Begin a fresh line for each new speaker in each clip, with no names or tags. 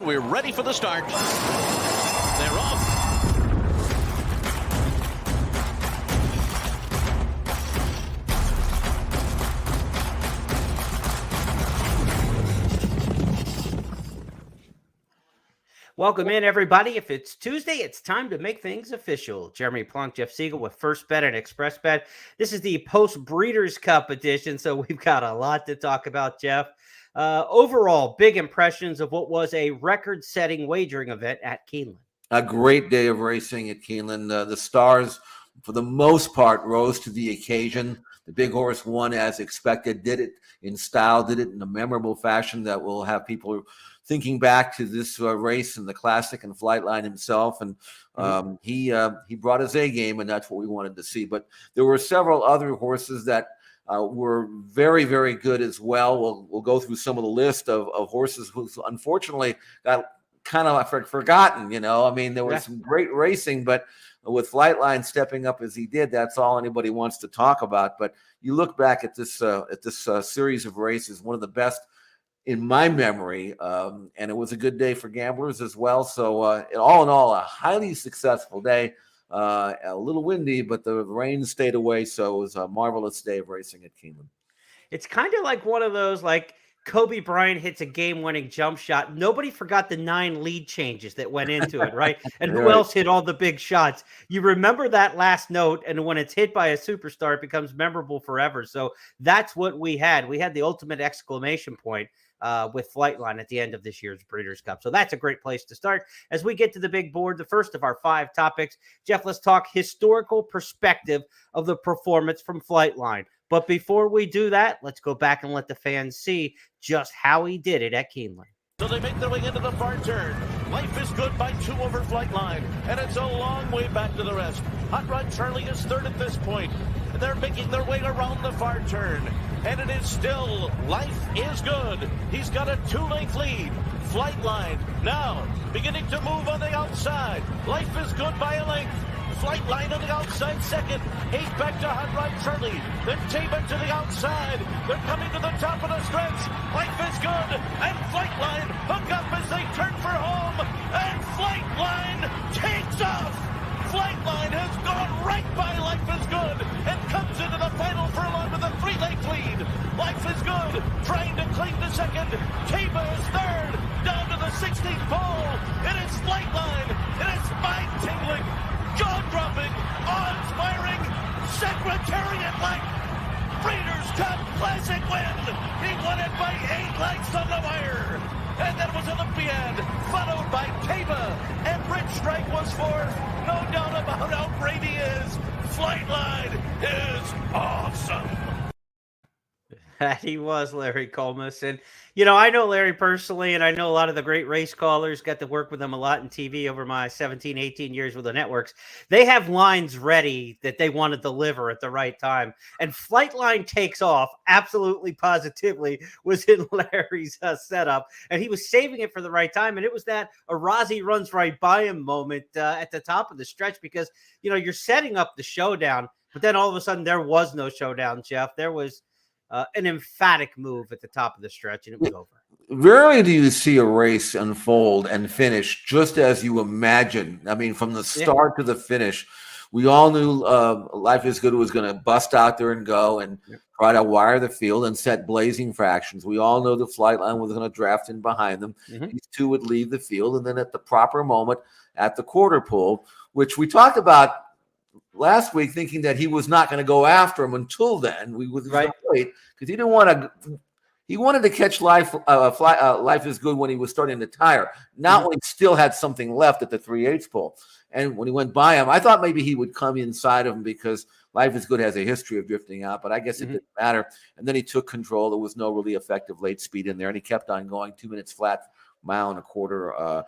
We're ready for the start. They're off.
Welcome in, everybody. If it's Tuesday, it's time to make things official. Jeremy Plonk, Jeff Siegel with First Bet and Express Bet. This is the post-Breeders Cup edition, so we've got a lot to talk about, Jeff. Overall, big impressions of what was a record-setting wagering event at Keeneland.
A great day of racing at Keeneland. The stars, for the most part, rose to the occasion. The big horse won as expected, did it in style, did it in a memorable fashion that will have people thinking back to this race and the classic and Flightline himself. And he brought his A game, and that's what we wanted to see. But there were several other horses that were very, very good as well. We'll go through some of the list of horses who unfortunately got kind of forgotten. You know, I mean, there was some great racing, but with Flightline stepping up as he did, that's all anybody wants to talk about. But you look back at this series of races, one of the best in my memory, and it was a good day for gamblers as well. So all in all, a highly successful day. A little windy, but the rain stayed away, so it was a marvelous day of racing at Keeneland.
It's kind of like one of those, like Kobe Bryant hits a game-winning jump shot. Nobody forgot the 9 lead changes that went into it, right? And who else hit all the big shots? You remember that last note, and when it's hit by a superstar, it becomes memorable forever. So that's what we had. We had the ultimate exclamation point with Flightline at the end of this year's Breeders' Cup. So that's a great place to start. As we get to the big board, the first of our 5 topics, Jeff, let's talk historical perspective of the performance from Flightline. But before we do that, let's go back and let the fans see just how he did it at Keeneland.
So they make their way into the far turn. Life is Good by 2 over Flightline, and it's a long way back to the rest. Hot Rod Charlie is third at this point. They're making their way around the far turn, and it is still Life is Good. He's got a 2-length lead. Flightline now beginning to move on the outside. Life is Good by a length. Flightline on the outside second. 8 back to Hot Rod Charlie. Then Taba to the outside. They're coming to the top of the stretch. Life is Good. And Flightline hook up as they turn for home. And Flightline takes off. Flightline has gone right by Life is Good and comes into the final furlong with a 3-length lead. Life is Good trying to cling to second. Taba is third. Down to the 16th pole. It is Flightline. It is spine-tingling, jaw-dropping, awe-inspiring, Secretariat-like Breeders' Cup Classic win. He won it by 8 lengths on the wire. And that was Olympiad, followed by Taba, and Rich Strike was fourth. No doubt about how great he is. Flightline is awesome.
That he was, Larry Colmus. And, you know, I know Larry personally, and I know a lot of the great race callers, got to work with him a lot in TV over my 17, 18 years with the networks. They have lines ready that they want to deliver at the right time. And Flightline takes off, absolutely positively, was in Larry's setup. And he was saving it for the right time. And it was that Arazi runs right by him moment at the top of the stretch because, you know, you're setting up the showdown. But then all of a sudden there was no showdown, Jeff. There was an emphatic move at the top of the stretch, and it was over.
Rarely do you see a race unfold and finish just as you imagine. I mean, from the start to the finish, we all knew Life is Good was going to bust out there and go and try to wire the field and set blazing fractions. We all know the Flightline was going to draft in behind them. These two would leave the field, and then at the proper moment at the quarter pole, which we talked about last week, thinking that he was not going to go after him until then. We would wait because he didn't want to. He wanted to catch Life is Good when he was starting to tire, not when he still had something left at the 3/8 pole. And when he went by him, I thought maybe he would come inside of him because Life is Good has a history of drifting out, but I guess it didn't matter. And then he took control. There was no really effective late speed in there, and he kept on going 2 minutes flat, mile and a quarter.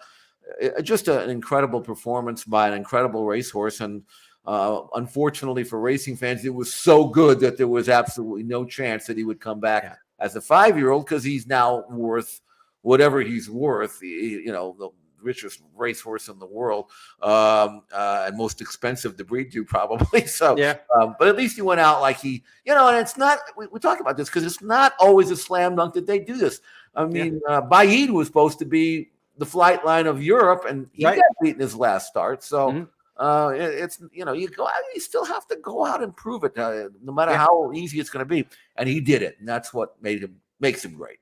Just an incredible performance by an incredible racehorse. And unfortunately for racing fans, it was so good that there was absolutely no chance that he would come back as a 5-year-old because he's now worth whatever he's worth. You know, the richest racehorse in the world and most expensive to breed to probably. So, but at least he went out like he, you know, and it's not, we talk about this because it's not always a slam dunk that they do this. I mean, Baid was supposed to be the Flightline of Europe, and he got beaten his last start. So it's you still have to go out and prove it, no matter how easy it's going to be. And he did it, and that's what makes him great.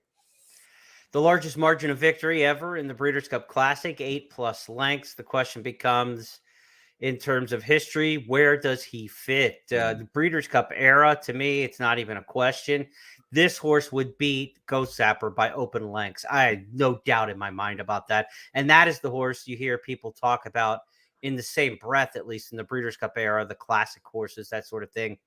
The largest margin of victory ever in the Breeders' Cup Classic, 8+ lengths. The question becomes, in terms of history, where does he fit? The Breeders' Cup era, to me, it's not even a question. This horse would beat Ghost Zapper by open lengths. I have no doubt in my mind about that. And that is the horse you hear people talk about in the same breath, at least in the Breeders' Cup era, the classic horses, that sort of thing.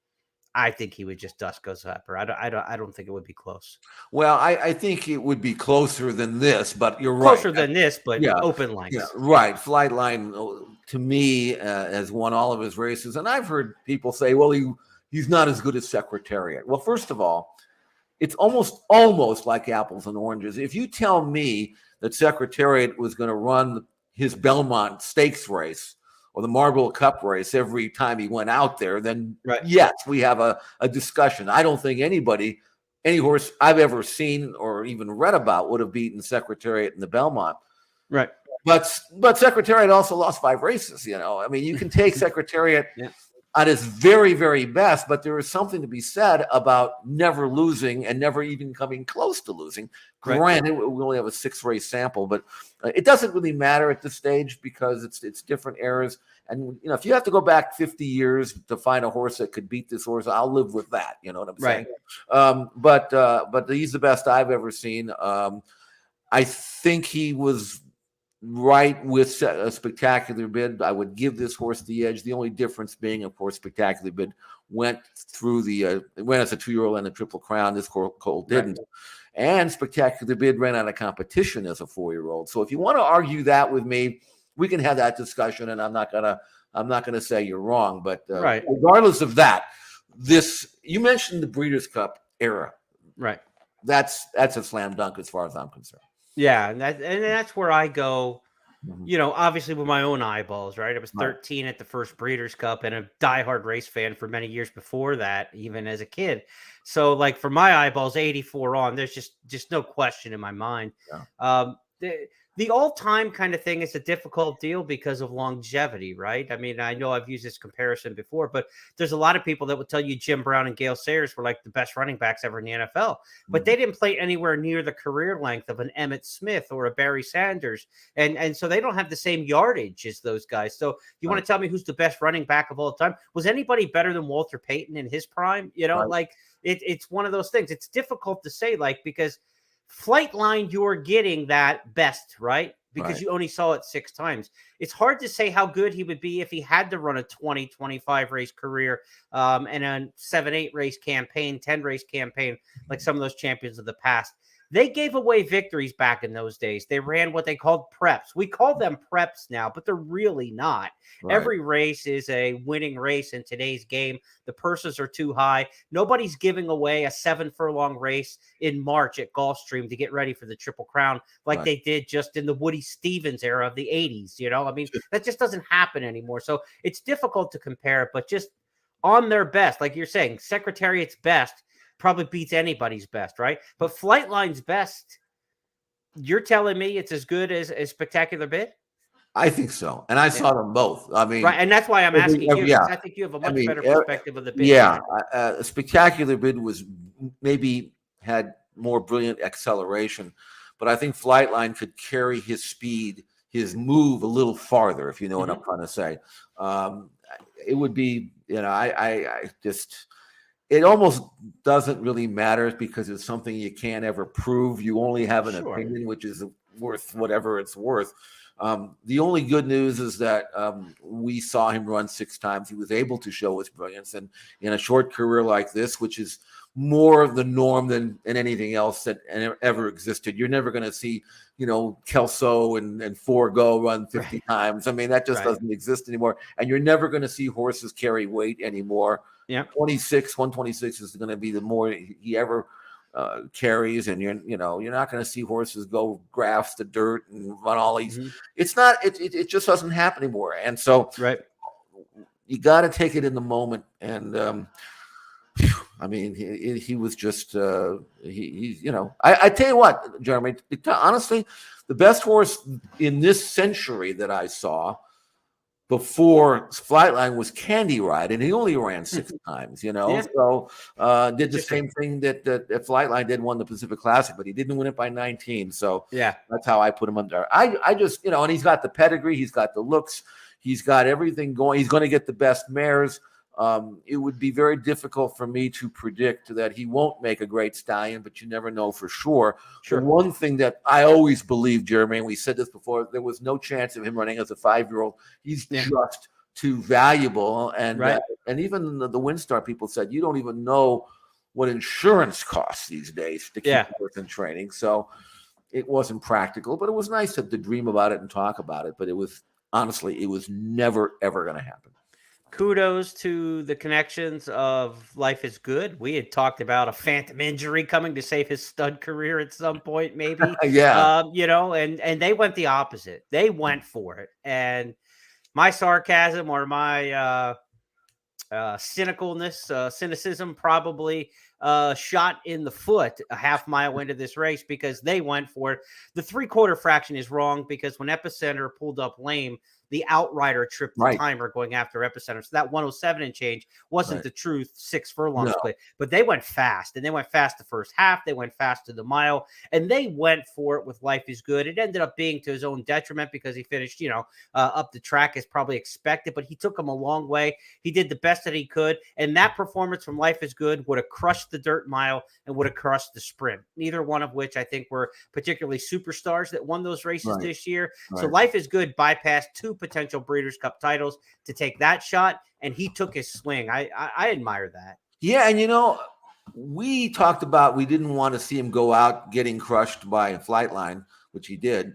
I think he would just dust Ghost Zapper. I don't think it would be close.
Well, I think it would be closer than this, but you're right.
Closer than this, but open lengths.
Yeah, right. Flightline, to me, has won all of his races. And I've heard people say, well, he's not as good as Secretariat. Well, first of all, it's almost like apples and oranges. If you tell me that Secretariat was going to run his Belmont Stakes race or the Marlboro Cup race every time he went out there, then yes, we have a discussion. I don't think any horse I've ever seen or even read about would have beaten Secretariat in the Belmont.
Right.
But Secretariat also lost 5 races, I mean, you can take Secretariat at his very, very best, but there is something to be said about never losing and never even coming close to losing. Granted, we only have a 6-race sample, but it doesn't really matter at this stage because it's different eras. And, if you have to go back 50 years to find a horse that could beat this horse, I'll live with that. You know what I'm saying? But he's the best I've ever seen. I think he was right with a Spectacular Bid. I would give this horse the edge. The only difference being, of course, Spectacular Bid went through went as a 2-year-old and a Triple Crown. This colt didn't. And Spectacular Bid ran out of competition as a 4-year-old. So if you want to argue that with me, we can have that discussion, and I'm not gonna say you're wrong. But regardless of that, you mentioned the Breeders' Cup era.
Right.
That's a slam dunk as far as I'm concerned.
Yeah, and that's where I go, obviously with my own eyeballs, right? I was 13 at the first Breeders' Cup and a diehard race fan for many years before that, even as a kid. So, like, for my eyeballs, 84 on, there's just no question in my mind. Yeah. The all-time kind of thing is a difficult deal because of longevity, right? I mean, I know I've used this comparison before, but there's a lot of people that would tell you Jim Brown and Gale Sayers were like the best running backs ever in the NFL, but they didn't play anywhere near the career length of an Emmitt Smith or a Barry Sanders. And so they don't have the same yardage as those guys. So you want to tell me who's the best running back of all time? Was anybody better than Walter Payton in his prime? Like it's one of those things. It's difficult to say, because Flightline, you're getting that best, right? Because you only saw it 6 times. It's hard to say how good he would be if he had to run a 20, 25 race career and a 7, 8 race campaign, 10 race campaign, like some of those champions of the past. They gave away victories back in those days. They ran what they called preps. We call them preps now, but they're really not. Right. Every race is a winning race in today's game. The purses are too high. Nobody's giving away a 7-furlong race in March at Gulfstream to get ready for the Triple Crown like they did just in the Woody Stevens era of the 80s. I mean, that just doesn't happen anymore. So it's difficult to compare, but just on their best, like you're saying, Secretariat's best probably beats anybody's best, right? But Flightline's best, you're telling me it's as good as Spectacular Bid?
I think so. And I saw them both. I mean,
and that's why I'm asking you. Because I think you have a much better perspective of the bid.
Yeah. Spectacular Bid maybe had more brilliant acceleration, but I think Flightline could carry his speed, his move a little farther, if you know what I'm trying to say. It would be, it almost doesn't really matter because it's something you can't ever prove. You only have an opinion, which is worth whatever it's worth. The only good news is that we saw him run 6 times. He was able to show his brilliance. And in a short career like this, which is more of the norm than anything else that ever existed, you're never going to see, Kelso and Forgo run 50 times. I mean, that just doesn't exist anymore. And you're never going to see horses carry weight anymore. Yeah, 126 is going to be the more he ever carries, and you're not going to see horses go graphs to dirt and run all these. It's not. It just doesn't happen anymore, and so you got to take it in the moment. And I mean, he was just you know. I tell you what, Jeremy. Honestly, the best horse in this century that I saw before Flightline was Candy Ride, and he only ran 6 times. You know, so did the same thing that Flightline did, won the Pacific Classic, but he didn't win it by 19. So that's how I put him under. I just, you know, and he's got the pedigree, he's got the looks, he's got everything going. He's going to get the best mares. It would be very difficult for me to predict that he won't make a great stallion, but you never know for sure. The one thing that I always believe, Jeremy, and we said this before, there was no chance of him running as a 5-year-old. He's just too valuable. And and even the WinStar people said, you don't even know what insurance costs these days to keep a horse in training. So it wasn't practical, but it was nice to dream about it and talk about it. But it was, honestly, it was never, ever going to happen.
Kudos to the connections of Life is Good. We had talked about a phantom injury coming to save his stud career at some point, maybe. You know, and they went the opposite. They went for it. And my sarcasm or my cynicism probably shot in the foot a half mile into this race because they went for it. The 3/4 fraction is wrong because when Epicenter pulled up lame, the outrider tripped the timer going after Epicenter. So that 107 and change wasn't the truth 6 furlongs split, but they went fast, and they went fast the first half. They went fast to the mile, and they went for it with Life is Good. It ended up being to his own detriment because he finished, you know, up the track as probably expected, but he took him a long way. He did the best that he could, and that performance from Life is Good would have crushed the dirt mile and would have crushed the sprint, neither one of which I think were particularly superstars that won those races this year. So Life is Good bypassed 2 potential Breeders' Cup titles to take that shot, and he took his swing. I admire that.
Yeah, and you know, we talked about we didn't want to see him go out getting crushed by a Flightline, which he did.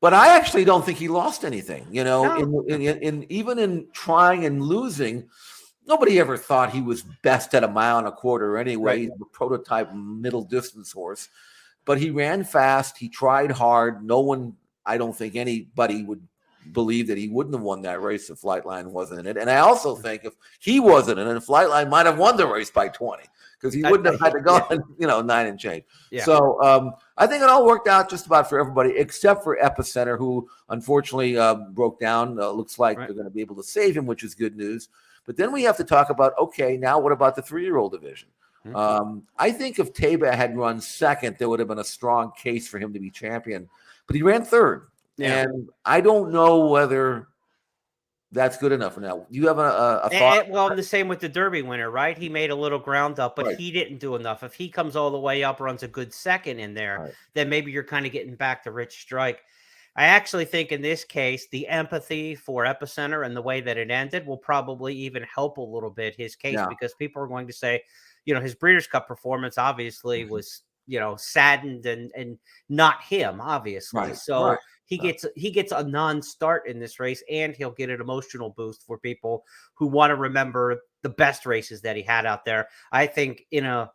But I actually don't think he lost anything. You know, in even in trying and losing, nobody ever thought he was best at 1.25 miles anyway. He's a prototype middle distance horse. But he ran fast. He tried hard. No one, I don't think anybody would believe that he wouldn't have won that race if Flightline wasn't in it. And I also think if he wasn't in it, Flightline might have won the race by 20 because he wouldn't have had to go, you know, 9 and change. So I think it all worked out just about for everybody except for Epicenter, who unfortunately broke down. Looks like they're going to be able to save him, which is good news. But then we have to talk about, okay, now what about the 3-year-old division? I think if Taba had run second, there would have been a strong case for him to be champion. But he ran third. And I don't know whether that's good enough now. Do you have a thought?
Well, the same with the Derby winner, right? He made a little ground up, but he didn't do enough. If he comes all the way up, runs a good second in there, then maybe you're kind of getting back to Rich Strike. I actually think in this case, the empathy for Epicenter and the way that it ended will probably even help a little bit his case because people are going to say, you know, his Breeders' Cup performance obviously was, you know, saddened and not him, obviously. So he gets a non-start in this race, and he'll get an emotional boost for people who want to remember the best races that he had out there. I think in a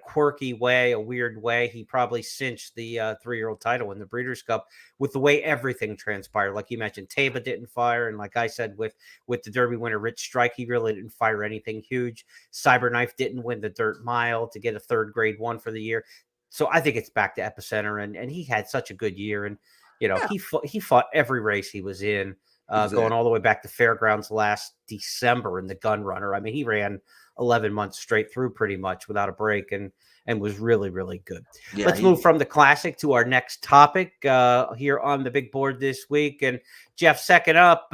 quirky way, a weird way, he probably cinched the 3-year-old title in the Breeders' Cup with the way everything transpired. Like you mentioned, Taba didn't fire, and like I said, with the Derby winner Rich Strike, he really didn't fire anything huge. Cyberknife didn't win the dirt mile to get a 3rd grade 1 for the year. So I think it's back to Epicenter, and he had such a good year, and you know he fought every race he was in, going all the way back to Fairgrounds last December in the Gun Runner. I mean, he ran 11 months straight through pretty much without a break and was really, really good. Let's move from the Classic to our next topic here on the big board this week. And Jeff, second up,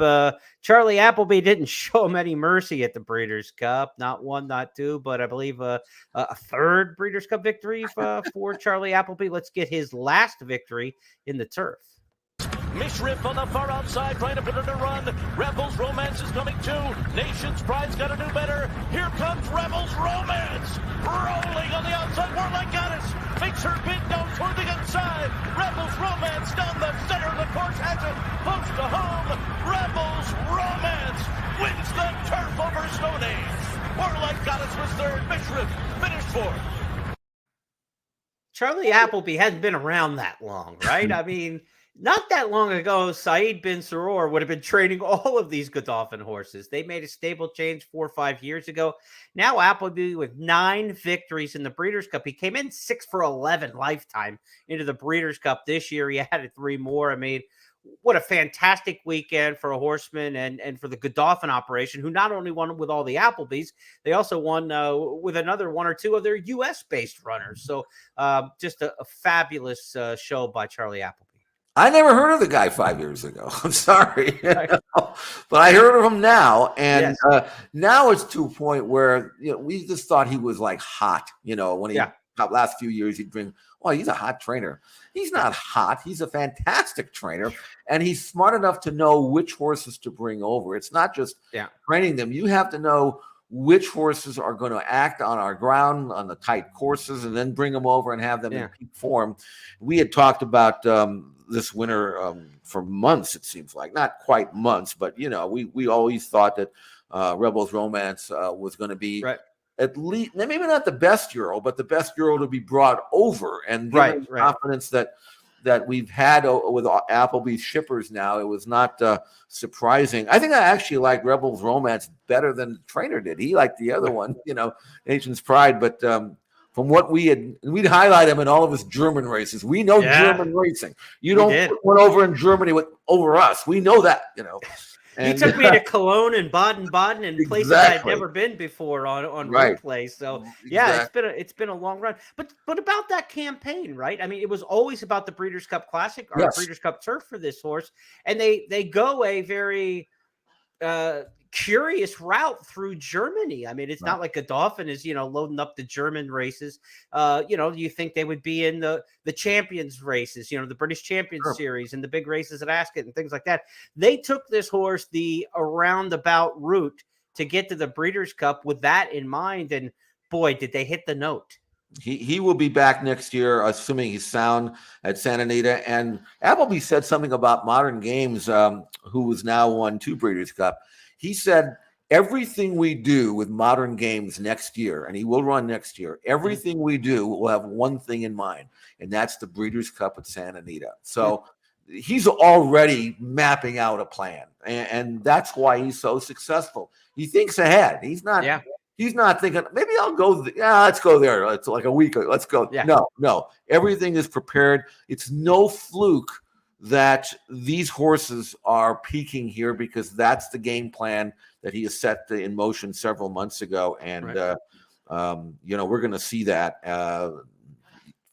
Charlie Appleby didn't show him any mercy at the Breeders' Cup. Not 1, not 2, but I believe a 3rd Breeders' Cup victory for Charlie Appleby. Let's get his last victory in the turf.
Misriff on the far outside, trying to put it in a run. Rebels Romance is coming too. Nation's Pride's got to do better. Here comes Rebels Romance. Rolling on the outside. Warlike Goddess makes her bid down toward the inside. Rebels Romance down the center of the course. Has it close to home. Rebels Romance wins the turf over Stone Age. Warlike Goddess was 3rd. Misriff finished 4th.
Charlie Appleby hasn't been around that long, right? I mean, Not that long ago, Saeed bin Saror would have been training all of these Godolphin horses. They made a stable change 4 or 5 years ago. Now Appleby with 9 victories in the Breeders' Cup. He came in 6 for 11 lifetime into the Breeders' Cup this year. He added 3 more. I mean, what a fantastic weekend for a horseman and for the Godolphin operation, who not only won with all the Applebys, they also won with another 1 or 2 of their U.S.-based runners. So just a fabulous show by Charlie Appleby.
I never heard of the guy 5 years ago. I'm sorry, but I heard of him now, and now it's to a point where we just thought he was like hot. When he last few years he'd bring, oh, he's a hot trainer. He's not hot. He's a fantastic trainer, and he's smart enough to know which horses to bring over. It's not just training them. You have to know which horses are going to act on our ground on the tight courses, and then bring them over and have them in peak form. We had talked about this winter for months, it seems like. Not quite months, but we always thought that Rebels Romance was going to be at least, maybe not the best Euro, but the best Euro to be brought over. And given the confidence that we've had with Applebee's shippers now, it was not surprising. I think I actually like Rebels Romance better than the trainer did. He liked the other one, Nation's Pride, but from what we'd highlight him in all of his German races. We know German racing. You don't put one over in Germany over us. We know that,
And, he took me to Cologne and Baden-Baden and places I'd never been before on replay. So it's been a long run. But about that campaign, right? I mean, it was always about the Breeders' Cup Classic or Breeders' Cup Turf for this horse, and they go a very curious route through Germany. I mean, it's not like Godolphin is loading up the German races. You think they would be in the champions races, the British Champions Series and the big races at Ascot and things like that. They took this horse the roundabout route to get to the Breeders' Cup with that in mind, and boy, did they hit the note.
He will be back next year, assuming he's sound at Santa Anita. And Appleby said something about Modern Games, who has now won 2 Breeders' Cup. He said, everything we do with Modern Games next year, and he will run next year, everything we do will have one thing in mind, and that's the Breeders' Cup at Santa Anita. So he's already mapping out a plan, and that's why he's so successful. He thinks ahead. He's not thinking, maybe I'll go, let's go there. It's like a week, let's go. Yeah. No. Everything is prepared. It's no fluke that these horses are peaking here, because that's the game plan that he has set in motion several months ago. And, we're going to see that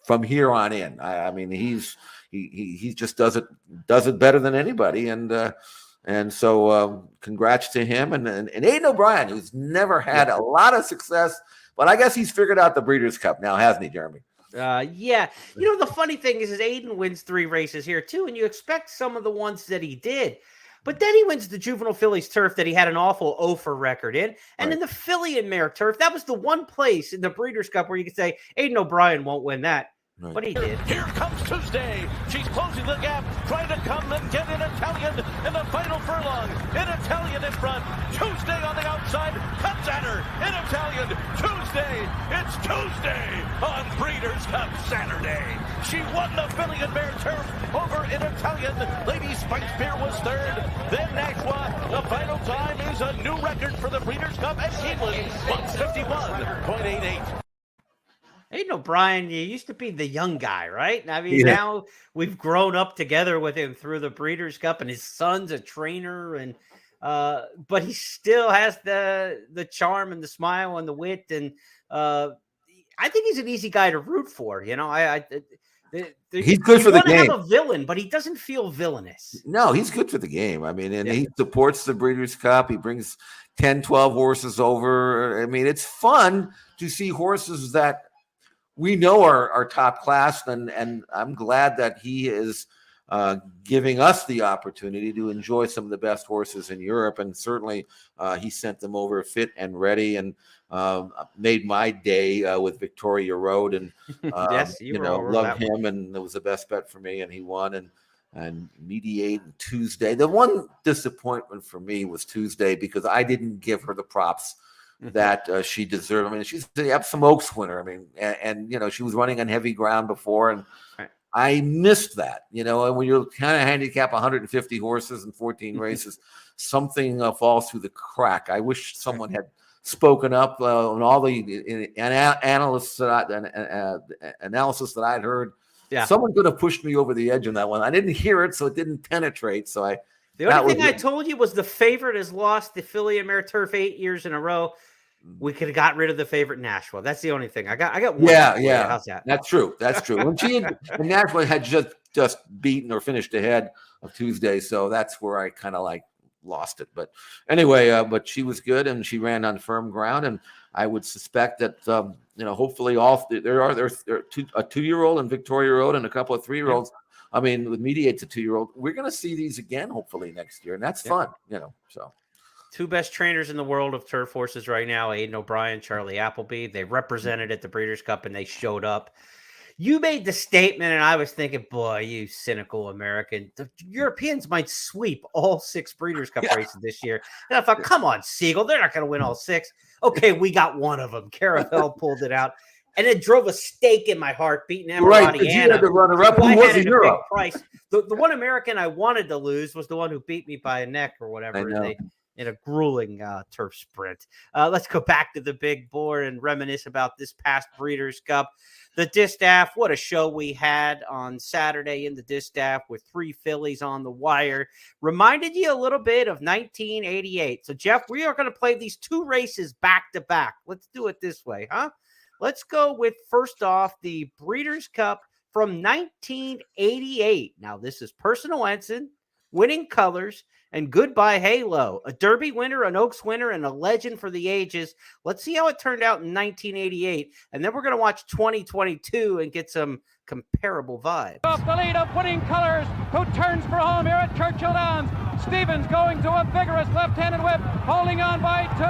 from here on in. I mean, he just does it better than anybody. And so congrats to him and Aidan O'Brien, who's never had a lot of success, but I guess he's figured out the Breeders' Cup now, hasn't he, Jeremy?
The funny thing is Aiden wins 3 races here too, and you expect some of the ones that he did, but then he wins the Juvenile Fillies Turf that he had an awful 0 record in, and in the Filly and Mare Turf, that was the one place in the Breeders' Cup where you could say Aiden O'Brien won't win that.
Right.
But he did.
Here comes Tuesday. She's closing the gap, trying to come and get an Italian in the final furlong. An Italian in front. Tuesday on the outside. Cuts at her. An Italian. Tuesday. It's Tuesday on Breeders' Cup Saturday. She won the Filly and Mare Turf over an Italian. Lady Spice Beer was third. Then Nashua. The final time is a new record for the Breeders' Cup at Cleveland. 151.88.
Aiden O'Brien, you used to be the young guy, right? I mean, now we've grown up together with him through the Breeders' Cup, and his son's a trainer, and but he still has the charm and the smile and the wit, and I think he's an easy guy to root for. He's
good for the game.
Have a villain, but he doesn't feel villainous.
No, he's good for the game. I mean, and he supports the Breeders' Cup. He brings 10, 12 horses over. I mean, it's fun to see horses that we know are top class, and I'm glad that he is giving us the opportunity to enjoy some of the best horses in Europe. And certainly he sent them over fit and ready, and made my day with Victoria Road. And love him, and it was the best bet for me. And he won and Mediate Tuesday. The one disappointment for me was Tuesday, because I didn't give her the props that she deserved. I mean, she's the Epsom Oaks winner. I mean, and she was running on heavy ground before, and I missed that, and when you're kind of handicap 150 horses in 14 races, something falls through the crack. I wish someone had spoken up on all the analysis that I'd heard.
Yeah.
Someone could have pushed me over the edge on that one. I didn't hear it, so it didn't penetrate. So
the only thing I told you was the favorite has lost the Filly and Mare Turf 8 years in a row. We could have got rid of the favorite Nashville. That's the only thing. I got one.
Yeah.
How's that?
That's true. When Nashville had just beaten or finished ahead of Tuesday, so that's where I kind of like lost it. But anyway, but she was good and she ran on firm ground, and I would suspect that hopefully there's a 2-year-old in Victoria Road and a couple of 3-year-olds. I mean, with Mediate's a 2-year-old. We're going to see these again hopefully next year, and that's fun. So.
Two best trainers in the world of turf horses right now, Aidan O'Brien, Charlie Appleby. They represented at the Breeders' Cup and they showed up. You made the statement, and I was thinking, boy, you cynical American. The Europeans might sweep all 6 Breeders' Cup races this year. And I thought, come on, Siegel, they're not going to win all 6. Okay, we got one of them. Caravel pulled it out. And it drove a stake in my heart, beating Emirati
Right, you had the runner-up. Who was in Europe?
Price. The one American I wanted to lose was the one who beat me by a neck or whatever. In a grueling turf sprint. Let's go back to the big board and reminisce about this past Breeders' Cup. The Distaff, what a show we had on Saturday in the Distaff with 3 fillies on the wire. Reminded you a little bit of 1988. So, Jeff, we are going to play these 2 races back to back. Let's do it this way, huh? Let's go with, first off, the Breeders' Cup from 1988. Now, this is Personal Ensign, Winning Colors, and Goodbye Halo, a Derby winner, an Oaks winner, and a legend for the ages. Let's see how it turned out in 1988, and then we're going to watch 2022 and get some comparable vibes.
Off the lead of Winning Colors, who turns for home here at Churchill Downs. Stevens going to a vigorous left-handed whip, holding on by 2.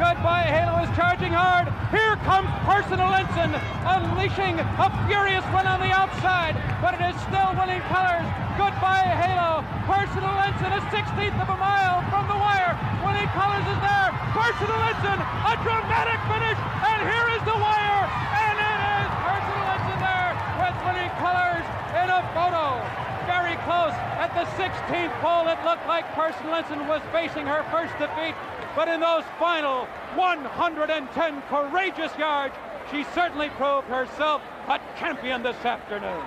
Goodbye Halo is charging hard. Here comes Personal Ensign, unleashing a furious one on the outside, but it is still Winning Colors. Goodbye Halo. Personal Ensign, a 16th of a mile from the wire. Winning Colors is there. Personal Ensign, a dramatic finish, and here is the wire, and it is Personal Ensign there with Winning Colors in a photo. Very close at the 16th pole. It looked like Personal Ensign was facing her first defeat, but in those final 110 courageous yards, she certainly proved herself a champion this afternoon.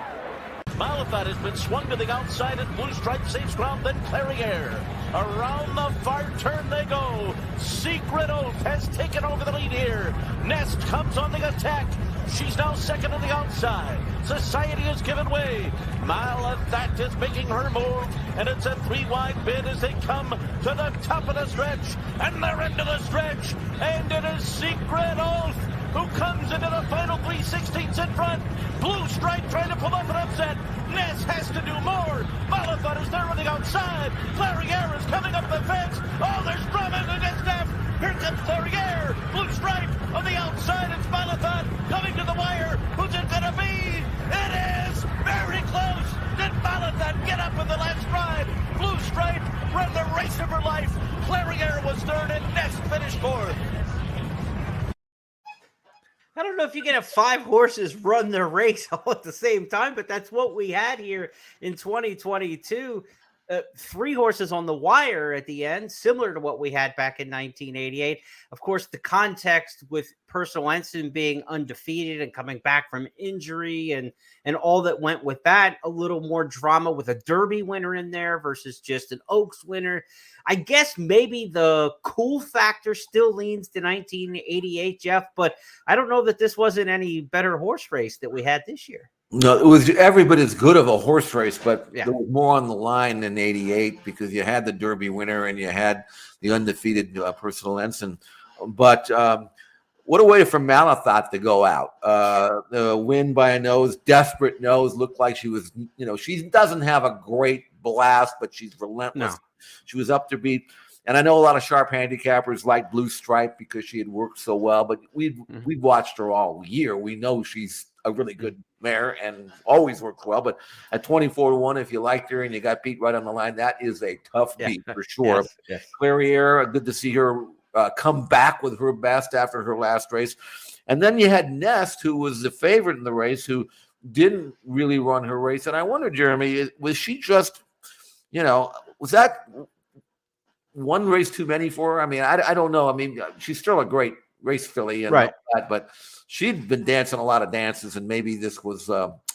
Malathat has been swung to the outside, and Blue Stripe saves ground, then Clariere. Around the far turn they go. Secret Oath has taken over the lead here. Nest comes on the attack. She's now second on the outside. Society has given way. Malathat is making her move, and it's a 3-wide bid as they come to the top of the stretch. And they're into the stretch, and it is Secret Oath who comes into the final 3/16 in front. Blue Stripe trying to pull off an upset. Ness has to do more. Malathat is there on the outside. Clariere is coming up the fence. Oh, there's drama in the Distaff. Here comes Clariere. Blue Stripe on the outside. It's Malathat coming to the wire. Who's it going to be? It is very close. Did Malathat get up in the last stride? Blue Stripe ran the race of her life. Clariere was third, and Ness finished 4th.
I don't know if you can have 5 horses run their race all at the same time, but that's what we had here in 2022. 3 horses on the wire at the end, similar to what we had back in 1988. Of course, the context with Personal Ensign being undefeated and coming back from injury and all that went with that, a little more drama with a Derby winner in there versus just an Oaks winner. I guess maybe the cool factor still leans to 1988, Jeff, but I don't know that this wasn't any better horse race that we had this year.
No, it was every bit as good of a horse race, but there was more on the line than 88 because you had the Derby winner and you had the undefeated Personal Ensign. But what a way for Malathat to go out. The win by a nose, desperate nose, looked like she was, she doesn't have a great blast, but she's relentless. No. She was up to beat. And I know a lot of sharp handicappers like Blue Stripe because she had worked so well, but we've watched her all year. We know she's a really good mare and always works well. But at 24-1, if you liked her and you got beat right on the line, that is a tough beat for sure. Yes. Clariere, good to see her come back with her best after her last race. And then you had Nest, who was the favorite in the race, who didn't really run her race. And I wonder, Jeremy, was she just, was that one race too many for her? I mean, I don't know. I mean, she's still a great race filly and all that, but she'd been dancing a lot of dances, and maybe this was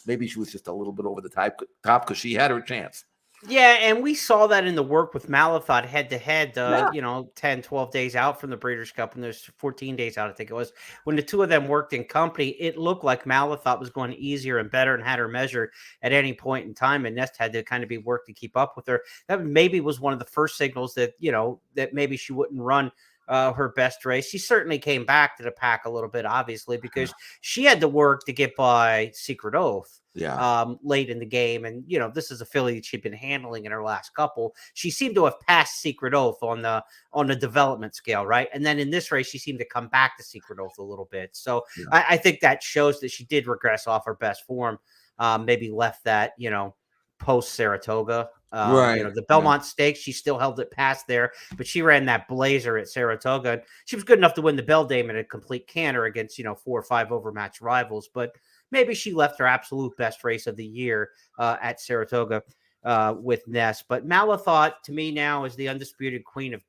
maybe she was just a little bit over the top because she had her chance.
Yeah, and we saw that in the work with Malathot head-to-head, 10, 12 days out from the Breeders' Cup, and there's 14 days out, I think it was. When the two of them worked in company, it looked like Malathot was going easier and better and had her measured at any point in time, and Nest had to kind of be worked to keep up with her. That maybe was one of the first signals that, that maybe she wouldn't run her best race. She certainly came back to the pack a little bit, obviously, because she had to work to get by Secret Oath. Late in the game. And, this is a filly that she'd been handling in her last couple. She seemed to have passed Secret Oath on the development scale, right? And then in this race, she seemed to come back to Secret Oath a little bit. So I think that shows that she did regress off her best form. Maybe left that, post Saratoga. The Belmont Stakes, she still held it past there, but she ran that blazer at Saratoga. She was good enough to win the Beldame in a complete canter against, 4 or 5 overmatched rivals, but maybe she left her absolute best race of the year at Saratoga with Ness. But Malathot, to me now, is the undisputed queen of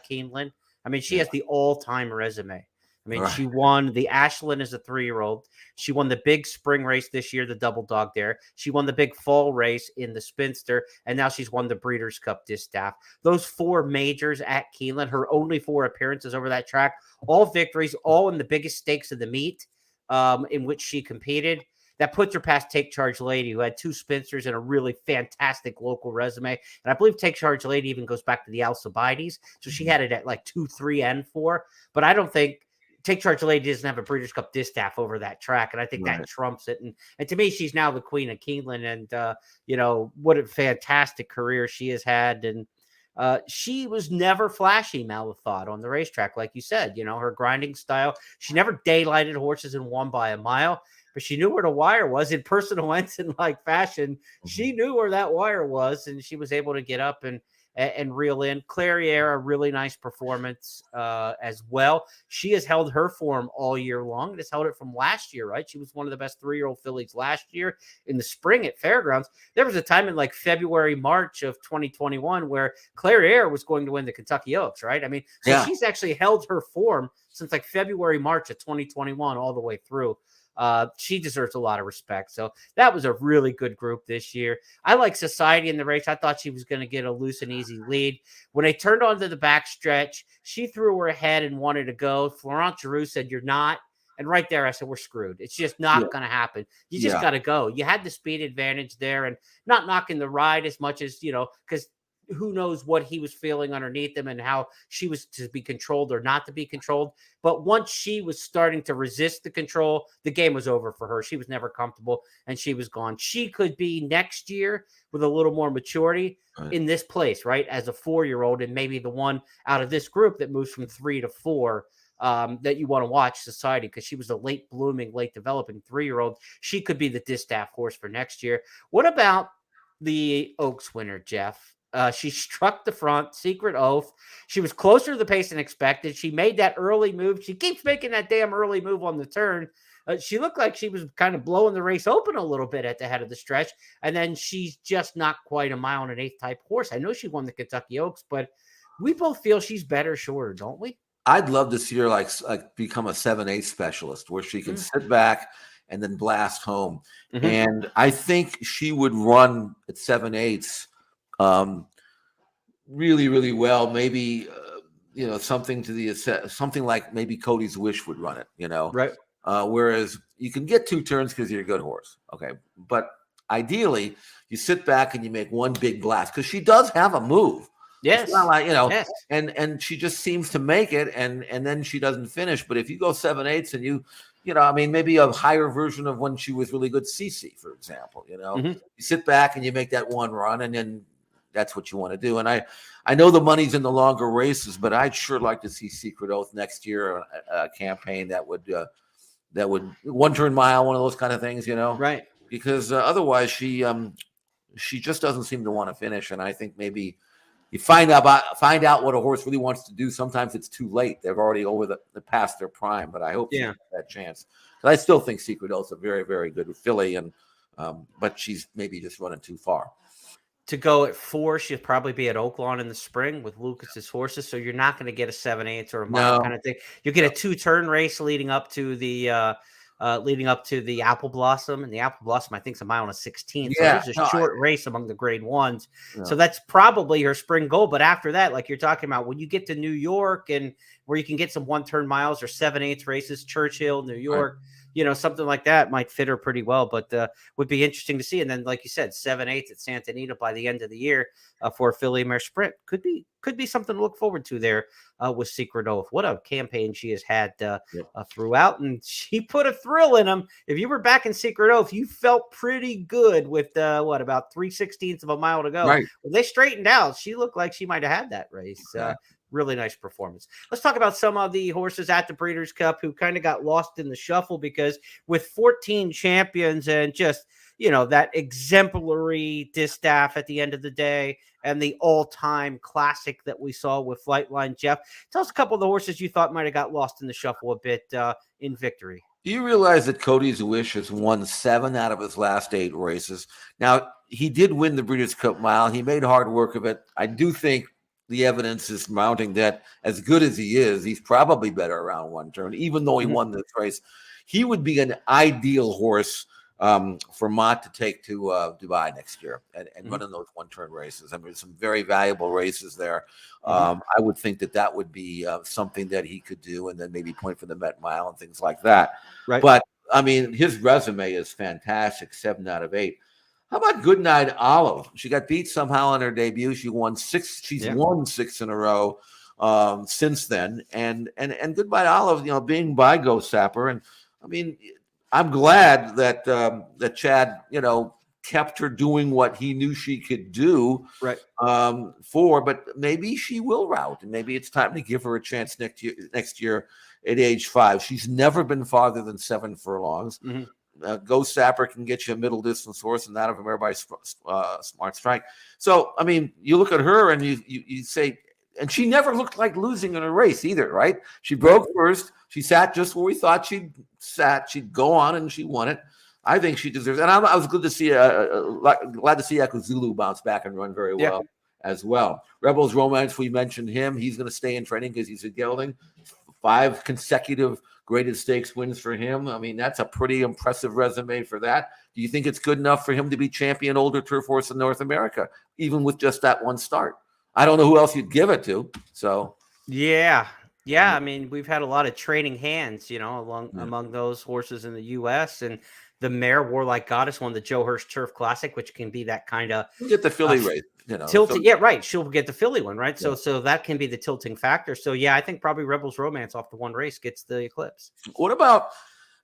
Keeneland. I mean, she has the all-time resume. I mean, she won the Ashland as a 3-year-old. She won the big spring race this year, the Double Dog Dare. She won the big fall race in the Spinster, and now she's won the Breeders' Cup Distaff. Those 4 majors at Keeneland, her only 4 appearances over that track, all victories, all in the biggest stakes of the meet in which she competed. That puts her past Take Charge Lady, who had 2 Spinsters and a really fantastic local resume. And I believe Take Charge Lady even goes back to the Alcibiades. So she had it at like 2, 3, and 4. But I don't think Take Charge Lady doesn't have a Breeders' Cup Distaff over that track. And I think that trumps it. And to me, she's now the queen of Keeneland. And, what a fantastic career she has had. And she was never flashy, Malathot, on the racetrack. Like you said, her grinding style. She never daylighted horses and won by a mile. But she knew where the wire was in personal ensign-like fashion. She knew where that wire was, and she was able to get up and reel in. Clairiere, a really nice performance as well. She has held her form all year long and has held it from last year, right? She was one of the best 3-year-old fillies last year in the spring at Fairgrounds. There was a time in like February, March of 2021 where Clairiere was going to win the Kentucky Oaks, right? I mean, so she's actually held her form since like February, March of 2021 all the way through. She deserves a lot of respect. So that was a really good group this year. I like Society in the race. I thought she was going to get a loose and easy lead. When they turned onto the back stretch, she threw her ahead and wanted to go. Florent Giroux said, "You're not." And right there, I said, we're screwed. It's just not going to happen. You just got to go. You had the speed advantage there and not knocking the ride as much as, because who knows what he was feeling underneath him and how she was to be controlled or not to be controlled. But once she was starting to resist the control, the game was over for her. She was never comfortable and she was gone. She could be next year with a little more maturity in this place, right? As a 4-year-old and maybe the one out of this group that moves from 3 to 4 that you want to watch, Society, because she was a late blooming, late developing 3-year-old. She could be the distaff horse for next year. What about the Oaks winner, Jeff? She struck the front, Secret Oath. She was closer to the pace than expected. She made that early move. She keeps making that damn early move on the turn. She looked like she was kind of blowing the race open a little bit at the head of the stretch. And then she's just not quite a 1.125 type horse. I know she won the Kentucky Oaks, but we both feel she's better shorter, don't we?
I'd love to see her like become a 7/8 specialist where she can sit back and then blast home. And I think she would run at 7/8 really, really well. Maybe something to the something like maybe Cody's Wish would run it.
Right.
Whereas you can get 2 turns because you're a good horse. Okay, but ideally you sit back and you make one big blast because she does have a move.
Yes.
It's not like, and she just seems to make it and then she doesn't finish. But if you go 7/8 and maybe a higher version of when she was really good, CC, for example, you sit back and you make that one run and then that's what you want to do. And I know the money's in the longer races, but I'd sure like to see Secret Oath next year, a campaign that would 1 turn mile, one of those kind of things,
Right.
Because otherwise she just doesn't seem to want to finish. And I think maybe you find out what a horse really wants to do. Sometimes it's too late. They're already over the past their prime, but I hope she has that chance. But I still think Secret Oath's a very, very good filly. And But she's maybe just running too far.
To go at 4, she'll probably be at Oaklawn in the spring with Lucas's horses. So you're not going to get a 7/8 or a mile kind of thing. You get a 2-turn race leading up to the Apple Blossom, and the Apple Blossom I think is a mile and a 16. So there's a short race among the grade 1s. Yeah. So that's probably her spring goal. But after that, like you're talking about, when you get to New York and where you can get some 1-turn miles or 7/8 races, Churchill, New York. Right. Something like that might fit her pretty well, but would be interesting to see. And then, like you said, 7/8 at Santa Anita by the end of the year for a Filly Mare Sprint could be something to look forward to there with Secret Oath. What a campaign she has had throughout, and she put a thrill in them. If you were back in Secret Oath, you felt pretty good with about 3/16 of a mile to go.
Right.
When they straightened out, she looked like she might have had that race. Okay. Really nice performance. Let's talk about some of the horses at the Breeders' Cup who kind of got lost in the shuffle, because with 14 champions and just, that exemplary distaff at the end of the day and the all-time classic that we saw with Flightline, Jeff, tell us a couple of the horses you thought might have got lost in the shuffle a bit in victory.
Do you realize that Cody's Wish has won 7 out of his last 8 races? Now, he did win the Breeders' Cup Mile. He made hard work of it. I do think the evidence is mounting that, as good as he is, he's probably better around 1 turn, even though he won this race. He would be an ideal horse for Mott to take to Dubai next year and run in those 1-turn races. I mean, there's some very valuable races there. I would think that would be something that he could do, and then maybe point for the Met Mile and things like that. Right. But, I mean, his resume is fantastic, 7 out of 8. How about Goodnight Olive? She got beat somehow on her debut. She won 6. She's won 6 in a row since then. And Goodnight Olive, being by Go Sapper. And I mean, I'm glad that that Chad, kept her doing what he knew she could do. Right. But maybe she will route, and maybe it's time to give her a chance next year at age 5. She's never been farther than 7 furlongs. Go Sapper can get you a middle distance horse, and that of everybody's Smart Strike. So, I mean, you look at her and you say, and she never looked like losing in a race either, right? She broke first. She sat just where we thought she'd sat. She'd go on, and she won it. I think she deserves it. And I was glad to see Echo Zulu bounce back and run very well as well. Rebels Romance, we mentioned him. He's going to stay in training because he's a gelding. 5 consecutive graded stakes wins for him. I mean, that's a pretty impressive resume for that. Do you think it's good enough for him to be champion older turf horse in North America, even with just that 1 start? I don't know who else you'd give it to. So,
yeah. I mean, we've had a lot of training hands, among those horses in the U.S. and the mare Warlike Goddess won the Joe Hurst Turf Classic, which can be that kind of
get the Philly race,
tilting. Yeah, right. She'll get the Philly one, right? Yeah. So that can be the tilting factor. So I think probably Rebels Romance off the 1 race gets the Eclipse.
What about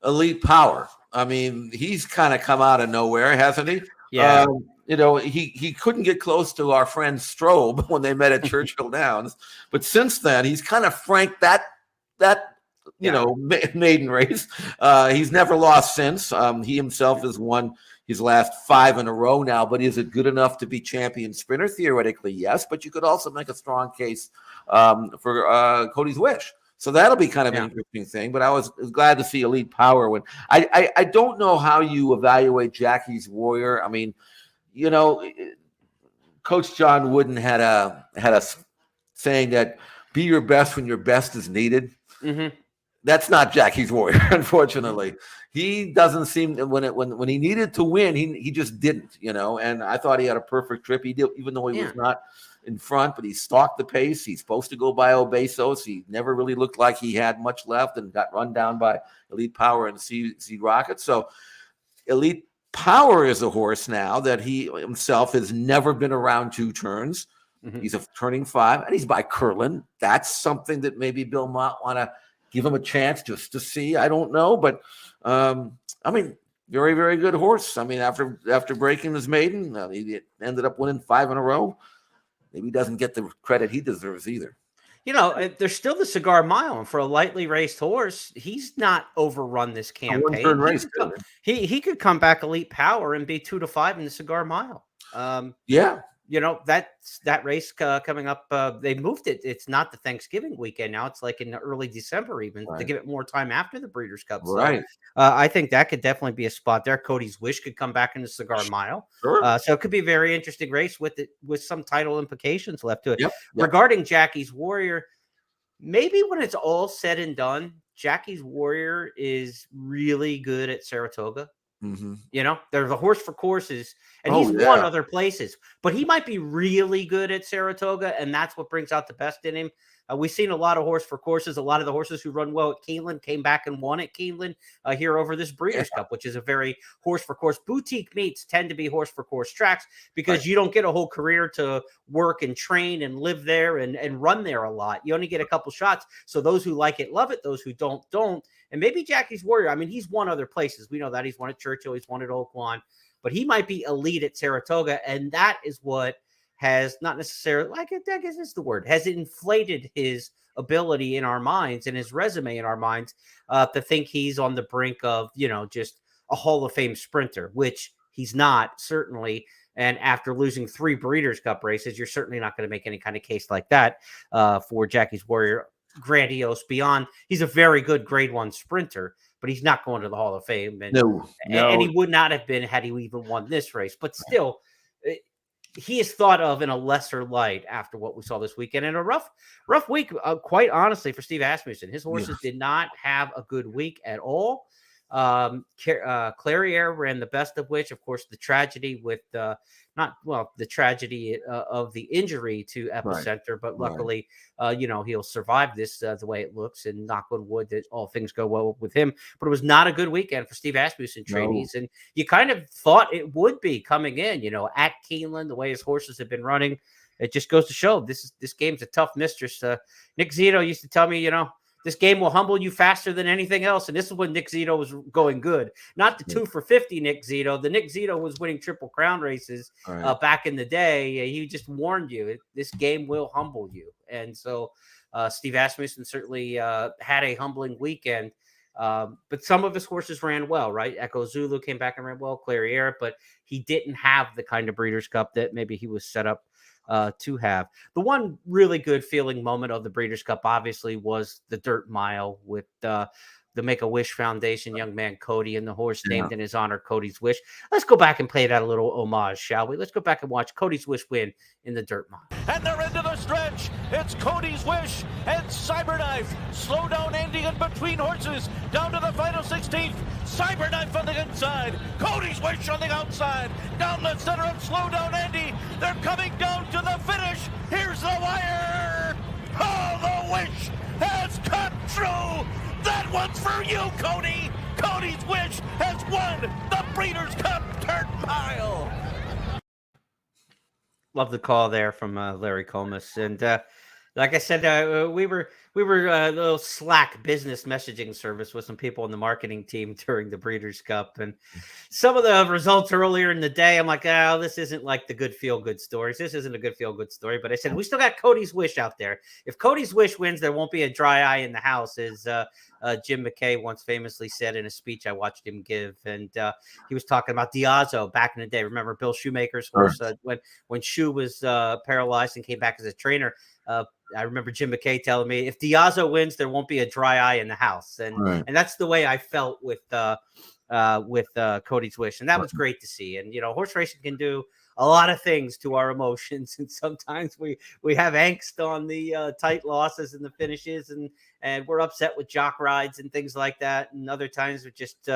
Elite Power? I mean, he's kind of come out of nowhere, hasn't he?
Yeah.
He couldn't get close to our friend Strobe when they met at Churchill Downs, but since then he's kind of franked that maiden race. He's never lost since. He himself has won his last 5 in a row now, but is it good enough to be champion sprinter? Theoretically, yes, but you could also make a strong case for Cody's Wish. So that'll be kind of an interesting thing. But I was glad to see Elite Power win. I don't know how you evaluate Jackie's Warrior. I mean, Coach John Wooden had a saying that be your best when your best is needed. Mm-hmm. That's not Jackie's Warrior, unfortunately. He doesn't seem when he needed to win, he just didn't, And I thought he had a perfect trip. He did, even though he was not in front, but he stalked the pace. He's supposed to go by Obesos. He never really looked like he had much left and got run down by Elite Power and Sea Rocket. So Elite Power is a horse now that he himself has never been around 2 turns. Mm-hmm. He's a turning 5, and he's by Curlin. That's something that maybe Bill Mott want to give him a chance just to see. I don't know, but I mean, very, very good horse. I mean, after breaking his maiden, he ended up winning 5 in a row. Maybe he doesn't get the credit he deserves either.
There's still the Cigar Mile, and for a lightly raced horse, he's not overrun this campaign. He could come back Elite Power and be 2 to 5 in the Cigar Mile. that race coming up, they moved it. It's not the Thanksgiving weekend now. It's like in early December even to give it more time after the Breeders' Cup.
Right.
So I think that could definitely be a spot there. Cody's Wish could come back in the Cigar Mile.
Sure.
So it could be a very interesting race with some title implications left to it.
Yep.
Regarding Jackie's Warrior, maybe when it's all said and done, Jackie's Warrior is really good at Saratoga.
Mm-hmm.
There's a horse for courses, and he's won other places, but he might be really good at Saratoga, and that's what brings out the best in him. We've seen a lot of horse for courses. A lot of the horses who run well at Keeneland came back and won at Keeneland here over this Breeders' Cup, which is a very horse for course. Boutique meets tend to be horse for course tracks because you don't get a whole career to work and train and live there and run there a lot. You only get a couple shots. So those who like it love it. Those who don't. And maybe Jackie's Warrior. I mean, he's won other places. We know that he's won at Churchill. He's won at Oaklawn, but he might be elite at Saratoga, and that is what has not necessarily, I guess is the word, has inflated his ability in our minds and his resume in our minds to think he's on the brink of, just a Hall of Fame sprinter, which he's not, certainly. And after losing 3 Breeders' Cup races, you're certainly not going to make any kind of case like that for Jackie's Warrior. Grandiose beyond, he's a very good grade 1 sprinter, but he's not going to the Hall of Fame. And, and he would not have been had he even won this race. But still, he is thought of in a lesser light after what we saw this weekend, and a rough week, quite honestly, for Steve Asmussen. His horses did not have a good week at all. Clairiere ran the best of which, of course, the tragedy with the tragedy of the injury to Epicenter, but luckily, he'll survive this the way it looks, and knock on wood that all things go well with him. But it was not a good weekend for Steve Asmussen trainees, and you kind of thought it would be coming in, at Keeneland, the way his horses have been running. It just goes to show this game's a tough mistress. Nick Zito used to tell me, this game will humble you faster than anything else. And this is when Nick Zito was going good. Not the 2 for 50 Nick Zito. The Nick Zito was winning Triple Crown races back in the day. He just warned you, this game will humble you. And so Steve Asmussen certainly had a humbling weekend. But some of his horses ran well, right? Echo Zulu came back and ran well, Clairiere, but he didn't have the kind of Breeders' Cup that maybe he was set up to have. The one really good feeling moment of the Breeders' Cup, obviously, was the dirt mile with the Make-A-Wish Foundation young man Cody and the horse named in his honor, Cody's Wish. Let's go back and play that a little homage, shall we? Let's go back and watch Cody's Wish win in the dirt mile.
And they're into the stretch. It's Cody's Wish and Cyberknife. Slow down Andy in between horses. Down to the final 16th. Cyberknife on the inside. Cody's Wish on the outside. Down the center and slow down Andy. They're coming down to the finish. Here's the wire. Oh, the wish has come true. That one's for you, Cody. Cody's Wish has won the Breeders' Cup Dirt Mile.
Love the call there from Larry Comas. And like I said, we were a little Slack business messaging service with some people on the marketing team during the Breeders' Cup. And some of the results earlier in the day, I'm like, this isn't like the good feel-good stories. This isn't a good feel-good story. But I said, we still got Cody's Wish out there. If Cody's Wish wins, there won't be a dry eye in the house, as Jim McKay once famously said in a speech I watched him give. And he was talking about Diazzo back in the day. Remember Bill Shoemaker's horse when Shoe was paralyzed and came back as a trainer. I remember Jim McKay telling me, if Diazzo wins, there won't be a dry eye in the house. And that's the way I felt with Cody's Wish. And that was great to see. And, horse racing can do a lot of things to our emotions. And sometimes we have angst on the tight losses and the finishes, and we're upset with jock rides and things like that. And other times we're just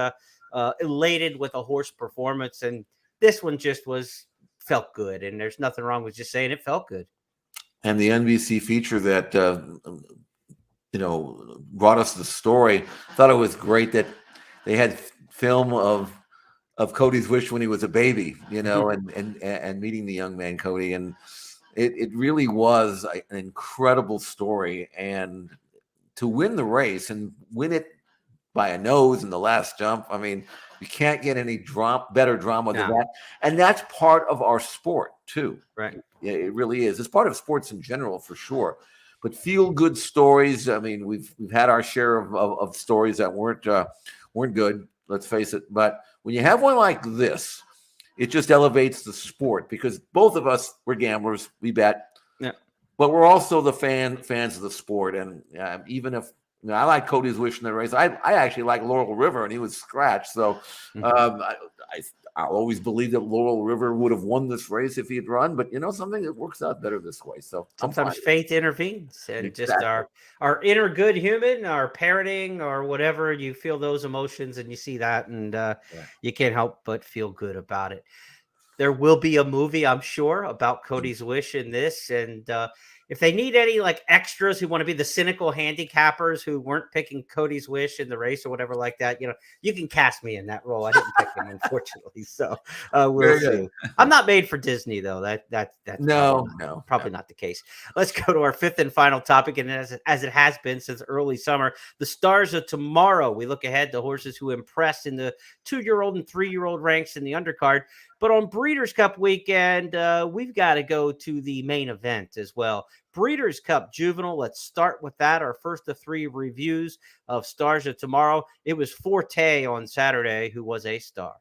elated with a horse performance. And this one just felt good. And there's nothing wrong with just saying it felt good.
And the NBC feature that, brought us the story, thought it was great that they had film of Cody's Wish when he was a baby, and meeting the young man, Cody. And it really was an incredible story. And to win the race and win it by a nose in the last jump, I mean, you can't get any better drama than that. And that's part of our sport too. Right. Yeah, it really is. It's part of sports in general, for sure. But feel good stories. I mean, we've had our share of stories that weren't good. Let's face it. But when you have one like this, it just elevates the sport because both of us were gamblers. We bet.
Yeah.
But we're also the fans of the sport. And even if I like Cody's Wish in the race, I actually like Laurel River, and he was scratched. So I always believed that Laurel River would have won this race if he had run. But, something that works out better this way. So
sometimes fate intervenes, and
Exactly.
just our inner good human, our parenting or whatever, you feel those emotions and you see that, and you can't help but feel good about it. There will be a movie, I'm sure, about Cody's Wish in this. And if they need any like extras who want to be the cynical handicappers who weren't picking Cody's Wish in the race or whatever like that, you can cast me in that role. I didn't pick him, unfortunately. So we'll see. I'm not made for Disney, though. That's probably not the case. Let's go to our fifth and final topic. And as it has been since early summer, the stars of tomorrow. We look ahead to horses who impressed in the 2-year-old and 3-year-old ranks in the undercard. But on Breeders' Cup weekend, we've got to go to the main event as well. Breeders' Cup Juvenile. Let's start with that. Our first of 3 reviews of Stars of Tomorrow. It was Forte on Saturday, who was a star.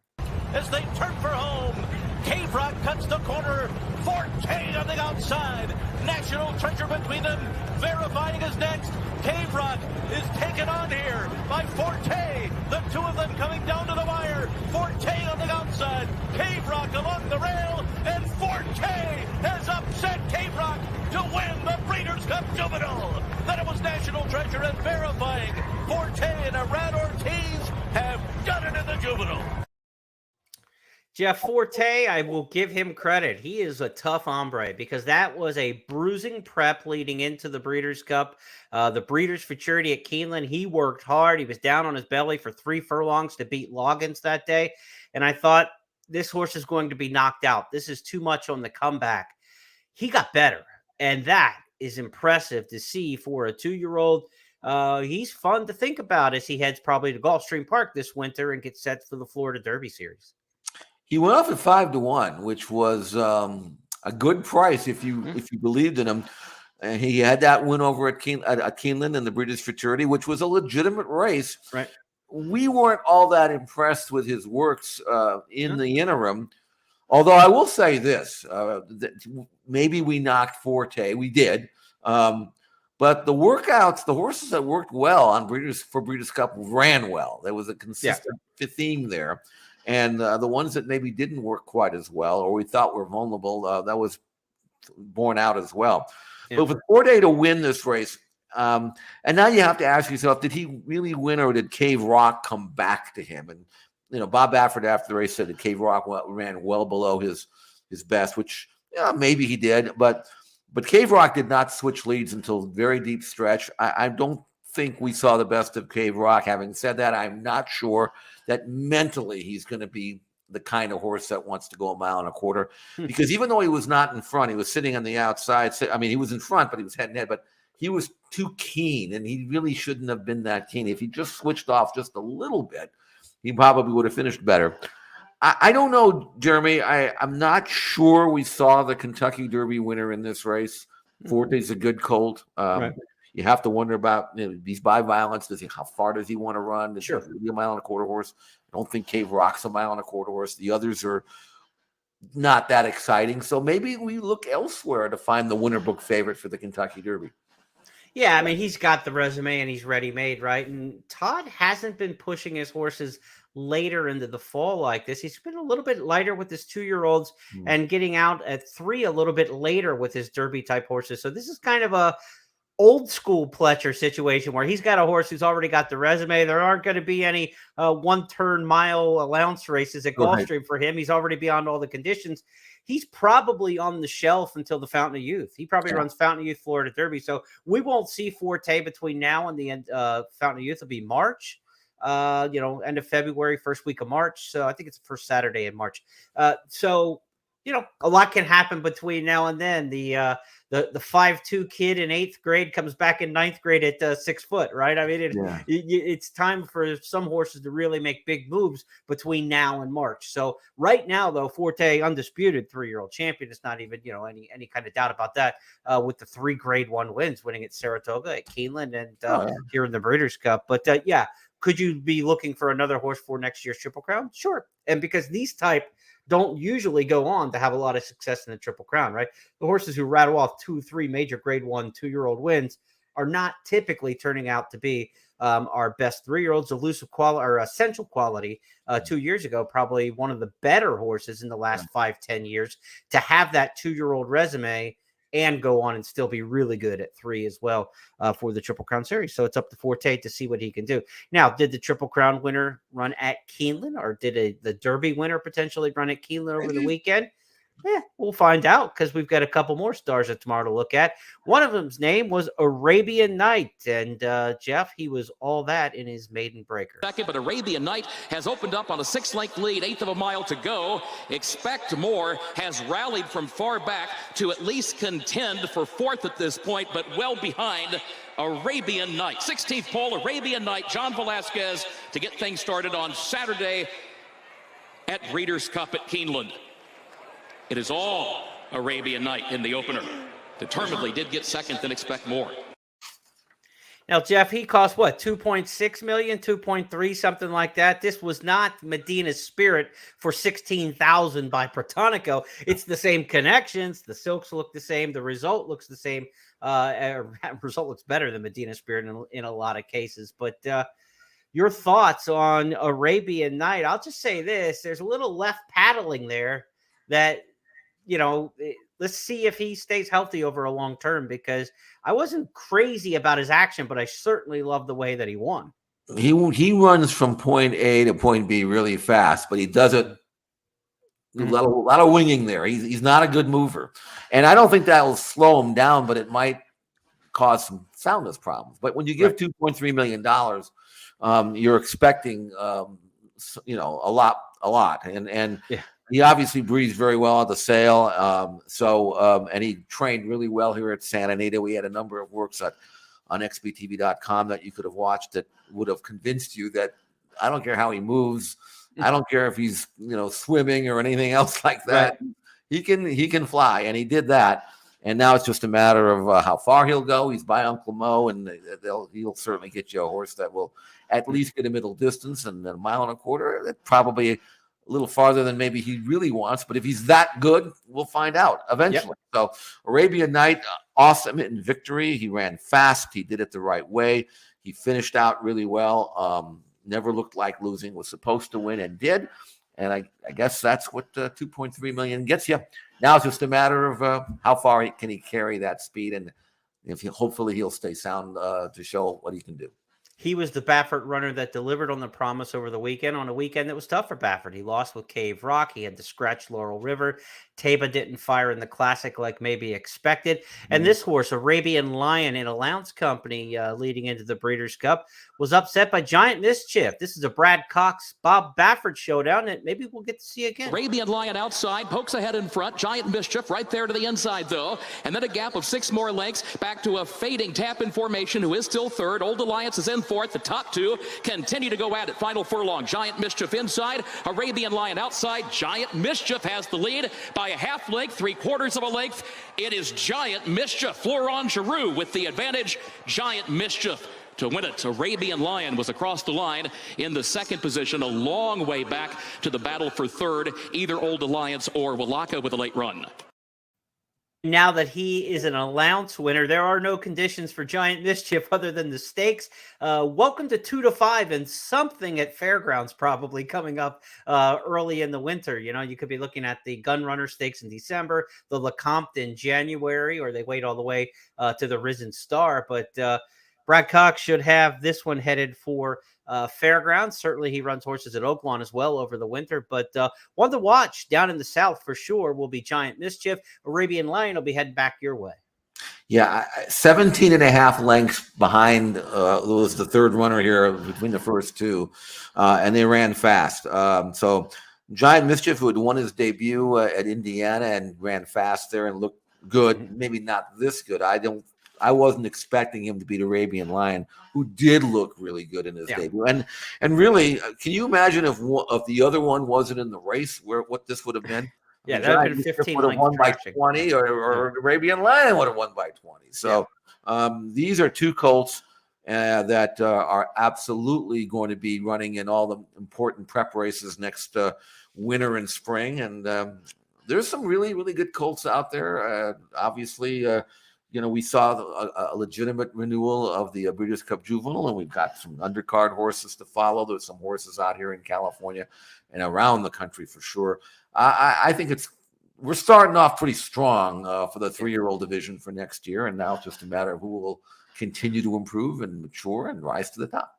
As they turn for home, Cave Rock cuts the corner. Forte on the outside. National Treasure between them. Verifying is next. Cave Rock is taken on here by Forte. The two of them coming down to the wire. Forte on the outside. Cave Rock along the rail. And Forte has upset Cave Rock to win the Breeders' Cup Juvenile. Then it was National Treasure and Verifying. Forte and Arad Ortiz have done it in the Juvenile.
Jeff Forte, I will give him credit. He is a tough hombre because that was a bruising prep leading into the Breeders' Cup. The Breeders' Futurity at Keeneland, he worked hard. He was down on his belly for 3 furlongs to beat Loggins that day. And I thought, this horse is going to be knocked out. This is too much on the comeback. He got better. And that is impressive to see for a 2-year-old. He's fun to think about as he heads probably to Gulfstream Park this winter and gets set for the Florida Derby Series.
He went off at 5-1, which was a good price if you believed in him. And he had that win over at Keeneland in the Breeders' Futurity, which was a legitimate race.
Right.
We weren't all that impressed with his works in the interim. Although I will say this, that maybe we knocked Forte. We did. But the workouts, the horses that worked well on Breeders' Cup ran well. There was a consistent theme there. And the ones that maybe didn't work quite as well, or we thought were vulnerable, that was borne out as well. Yeah. But with Forte to win this race, and now you have to ask yourself, did he really win, or did Cave Rock come back to him? And Bob Baffert after the race said that Cave Rock ran well below his best, which maybe he did, but Cave Rock did not switch leads until very deep stretch. I don't think we saw the best of Cave Rock. Having said that, I'm not sure that mentally he's going to be the kind of horse that wants to go 1.25 miles, because even though he was not in front, he was sitting on the outside. I mean, he was in front, but he was head and head, but he was too keen, and he really shouldn't have been that keen. If he just switched off just a little bit, he probably would have finished better. I don't know, Jeremy. I'm not sure we saw the Kentucky Derby winner in this race. Forte's a good colt. Right. You have to wonder about these bi-violence. How far does he want to run? Is he a 1.25 mile horse? I don't think Cave Rock's a 1.25 mile horse. The others are not that exciting. So maybe we look elsewhere to find the winner book favorite for the Kentucky Derby.
Yeah, I mean, he's got the resume and he's ready-made, right? And Todd hasn't been pushing his horses later into the fall like this. He's been a little bit lighter with his 2-year-olds and getting out at 3 a little bit later with his Derby-type horses. So this is kind of a old school Pletcher situation where he's got a horse who's already got the resume. There aren't going to be any 1-turn mile allowance races at Gulfstream for him. He's already beyond all the conditions. He's probably on the shelf until the Fountain of Youth. He probably runs Fountain of Youth, Florida Derby. So we won't see Forte between now and the end. Fountain of Youth will be March, end of February, first week of March. So I think it's the first Saturday in March. So a lot can happen between now and then. The 5'2" kid in 8th grade comes back in 9th grade at 6 foot, right? I mean, it's time for some horses to really make big moves between now and March. So right now, though, Forte, undisputed 3-year-old champion. It's not even, any kind of doubt about that with the 3 grade 1 wins, winning at Saratoga, at Keeneland, and here in the Breeders' Cup. But could you be looking for another horse for next year's Triple Crown? Sure. And because these type don't usually go on to have a lot of success in the Triple Crown, right? The horses who rattle off 2-3 major Grade 1 2-year-old wins are not typically turning out to be our best 3-year-olds. Elusive Quality or Essential Quality 2 years ago, probably one of the better horses in the last 5-10 years to have that 2-year-old resume and go on and still be really good at 3 as well for the Triple Crown Series. So it's up to Forte to see what he can do. Now, did the Triple Crown winner run at Keeneland, or did the Derby winner potentially run at Keeneland over the weekend? Yeah, we'll find out because we've got a couple more stars of tomorrow to look at. One of them's name was Arabian Night, and Jeff, he was all that in his maiden breaker.
Second, but Arabian Night has opened up on a 6-length lead, 1/8 of a mile to go. Expect More has rallied from far back to at least contend for 4th at this point, but well behind Arabian Night. 16th pole, Arabian Night, John Velasquez to get things started on Saturday at Breeders' Cup at Keeneland. It is all Arabian Night in the opener. Determinedly did get second, then Expect More.
Now, Jeff, he cost what, 2.6 million, 2.3, something like that. This was not Medina's Spirit for 16,000 by Protonico. It's the same connections. The silks look the same. The result looks the same. Result looks better than Medina Spirit in a lot of cases. But your thoughts on Arabian Night? I'll just say this: there's a little left paddling there that, you know, let's see if he stays healthy over a long term, because I wasn't crazy about his action, but I certainly love the way that he won.
He runs from point A to point B really fast, but he does it a lot of winging there. He's not a good mover, and I don't think that will slow him down, but it might cause some soundness problems. But when you give $2.3 million, you're expecting a lot, and he obviously breathes very well at the sale. And he trained really well here at Santa Anita. We had a number of works on xbtv.com that you could have watched that would have convinced you that I don't care how he moves. I don't care if he's, swimming or anything else like that. Right. He can fly, and he did that. And now it's just a matter of how far he'll go. He's by Uncle Mo, and he'll certainly get you a horse that will at least get a middle distance, and then 1.25 miles. Probably a little farther than maybe he really wants, but if he's that good, we'll find out eventually. So Arabian Night, awesome in victory. He ran fast. He did it the right way. He finished out really well. Never looked like losing, was supposed to win and did. And I guess that's what 2.3 million gets you. Now it's just a matter of how far can he carry that speed, and hopefully he'll stay sound to show what he can do.
He was the Baffert runner that delivered on the promise over the weekend, on a weekend that was tough for Baffert. He lost with Cave Rock. He had to scratch Laurel River. Taba didn't fire in the Classic like maybe expected. And this horse, Arabian Lion, in Allowance Company leading into the Breeders' Cup, was upset by Giant Mischief. This is a Brad Cox, Bob Baffert showdown that maybe we'll get to see again.
Arabian Lion outside, pokes ahead in front. Giant Mischief right there to the inside, though. And then a gap of 6 more lengths back to a fading tap-in formation, who is still third. Old Alliance is in fourth. The top two continue to go at it. Final furlong. Giant Mischief inside. Arabian Lion outside. Giant Mischief has the lead by a half length, 3/4 of a length. It is Giant Mischief. Florent Giroux with the advantage. Giant Mischief to win it. Arabian Lion was across the line in the second position, a long way back to the battle for third, either Old Alliance or Walaka with a late run.
Now that he is an allowance winner, there are no conditions for Giant Mischief other than the stakes. Welcome to 2 to 5 and something at Fairgrounds probably coming up early in the winter. You could be looking at the Gun Runner Stakes in December, the LeCompte in January, or they wait all the way to the Risen Star. But Brad Cox should have this one headed for Fairgrounds. Certainly he runs horses at Oaklawn as well over the winter, but one to watch down in the South for sure will be Giant Mischief. Arabian Lion will be heading back your way.
Yeah, 17.5 lengths behind was the third runner here between the first two, and they ran fast. So Giant Mischief, who had won his debut at Indiana and ran fast there and looked good, maybe not this good. I wasn't expecting him to beat Arabian Lion, who did look really good in his debut. And really, can you imagine if the other one wasn't in the race, what this would have been?
Yeah, that would have been 15
would have won by 20, or Arabian Lion would have won by 20. So these are two colts that are absolutely going to be running in all the important prep races next winter and spring. And there's some really, really good colts out there. Obviously, we saw a legitimate renewal of the Breeders' Cup Juvenile, and we've got some undercard horses to follow. There's some horses out here in California and around the country for sure. I think we're starting off pretty strong for the 3-year-old division for next year, and now it's just a matter of who will continue to improve and mature and rise to the top.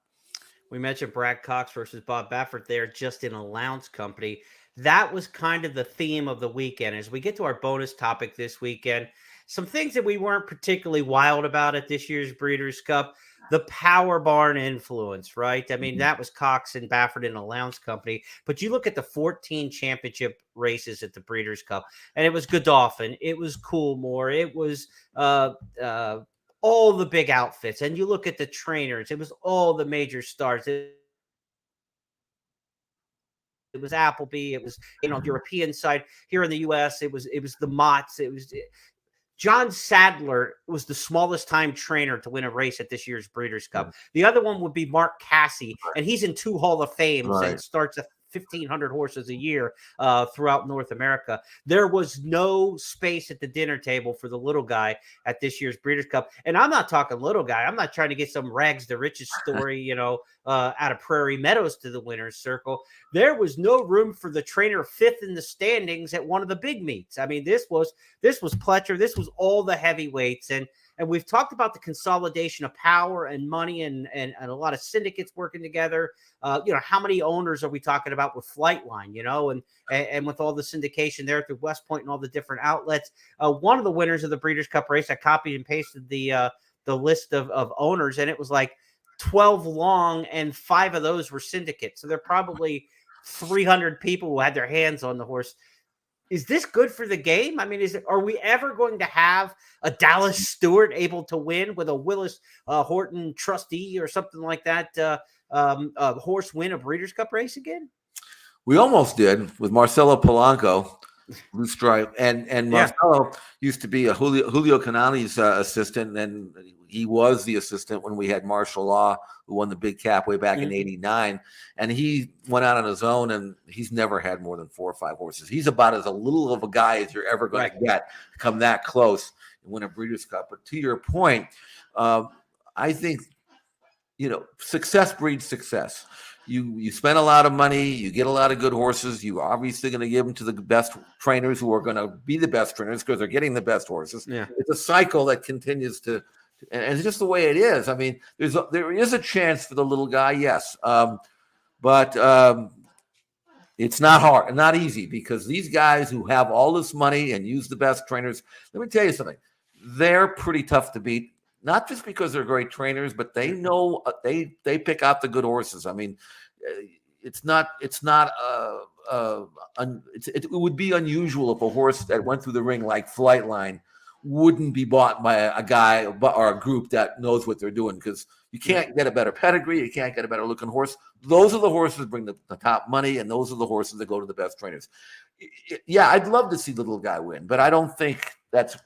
We mentioned Brad Cox versus Bob Baffert there just in allowance company. That was kind of the theme of the weekend. As we get to our bonus topic this weekend, some things that we weren't particularly wild about at this year's Breeders' Cup, the power barn influence, right? I mean, that was Cox and Baffert in allowance company. But you look at the 14 championship races at the Breeders' Cup, and it was Godolphin, it was Coolmore, it was all the big outfits. And you look at the trainers, it was all the major stars. It was Appleby. It was, European side. Here in the U.S., it was the Motts. John Sadler was the smallest time trainer to win a race at this year's Breeders' Cup. The other one would be Mark Cassey, and he's in 2 Hall of Fames and starts at 1,500 horses a year throughout North America. There was no space at the dinner table for the little guy at this year's Breeders' Cup. And I'm not talking little guy. I'm not trying to get some rags to riches story, out of Prairie Meadows to the winner's circle. There was no room for the trainer 5th in the standings at one of the big meets. I mean, this was Pletcher. This was all the heavyweights. And we've talked about the consolidation of power and money and a lot of syndicates working together. How many owners are we talking about with Flightline, and with all the syndication there through West Point and all the different outlets. One of the winners of the Breeders' Cup race, I copied and pasted the list of owners, and it was like 12 long, and 5 of those were syndicates. So there are probably 300 people who had their hands on the horse. Is this good for the game? I mean, are we ever going to have a Dallas Stewart able to win with a Willis Horton trustee or something like that? Horse win a Breeders' Cup race again?
We almost did with Marcelo Polanco, Blue Stripe, and Marcelo used to be a Julio Canani's assistant, and he was the assistant when we had Martial Law, who won the Big Cap way back in '89, and he went out on his own, and he's never had more than 4 or 5 horses. He's about as a little of a guy as you're ever going to get to come that close and win a Breeders' Cup. But to your point, I think success breeds success. You spend a lot of money, you get a lot of good horses. You're obviously going to give them to the best trainers who are going to be the best trainers because they're getting the best horses. Yeah. It's a cycle that continues to, and it's just the way it is. I mean, there is a chance for the little guy, yes, but it's not hard and not easy because these guys who have all this money and use the best trainers. Let me tell you something; they're pretty tough to beat. Not just because they're great trainers, but they know they pick out the good horses. I mean, it would be unusual if a horse that went through the ring like Flightline wouldn't be bought by a guy or a group that knows what they're doing, because you can't get a better pedigree, you can't get a better looking horse. Those are the horses that bring the top money, and those are the horses that go to the best trainers. Yeah, I'd love to see the little guy win, but I don't think that's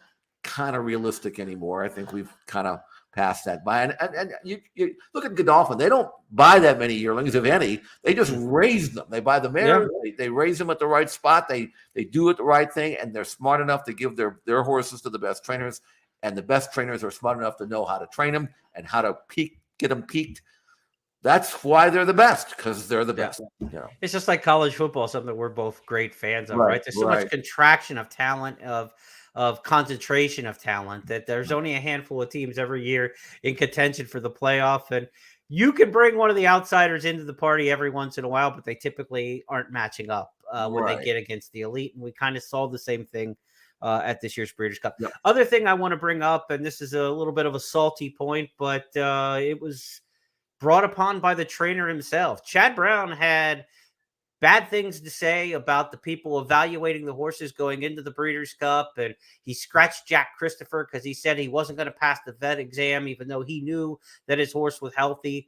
kind of realistic anymore. I think we've kind of passed that by. And you look at Godolphin. They don't buy that many yearlings, if any. They just raise them. They buy the mares. Yeah. They raise them at the right spot. They do it the right thing, and they're smart enough to give their horses to the best trainers. And the best trainers are smart enough to know how to train them and how to get them peaked. That's why they're the best, because they're the best.
It's just like college football, something that we're both great fans of, right? There's so much contraction of talent, of concentration of talent, that there's only a handful of teams every year in contention for the playoff. And you can bring one of the outsiders into the party every once in a while, but they typically aren't matching up when they get against the elite. And we kind of saw the same thing at this year's Breeders' Cup. Yep. Other thing I want to bring up, and this is a little bit of a salty point, but it was brought upon by the trainer himself. Chad Brown had bad things to say about the people evaluating the horses going into the Breeders' Cup, and he scratched Jack Christopher because he said he wasn't going to pass the vet exam, even though he knew that his horse was healthy.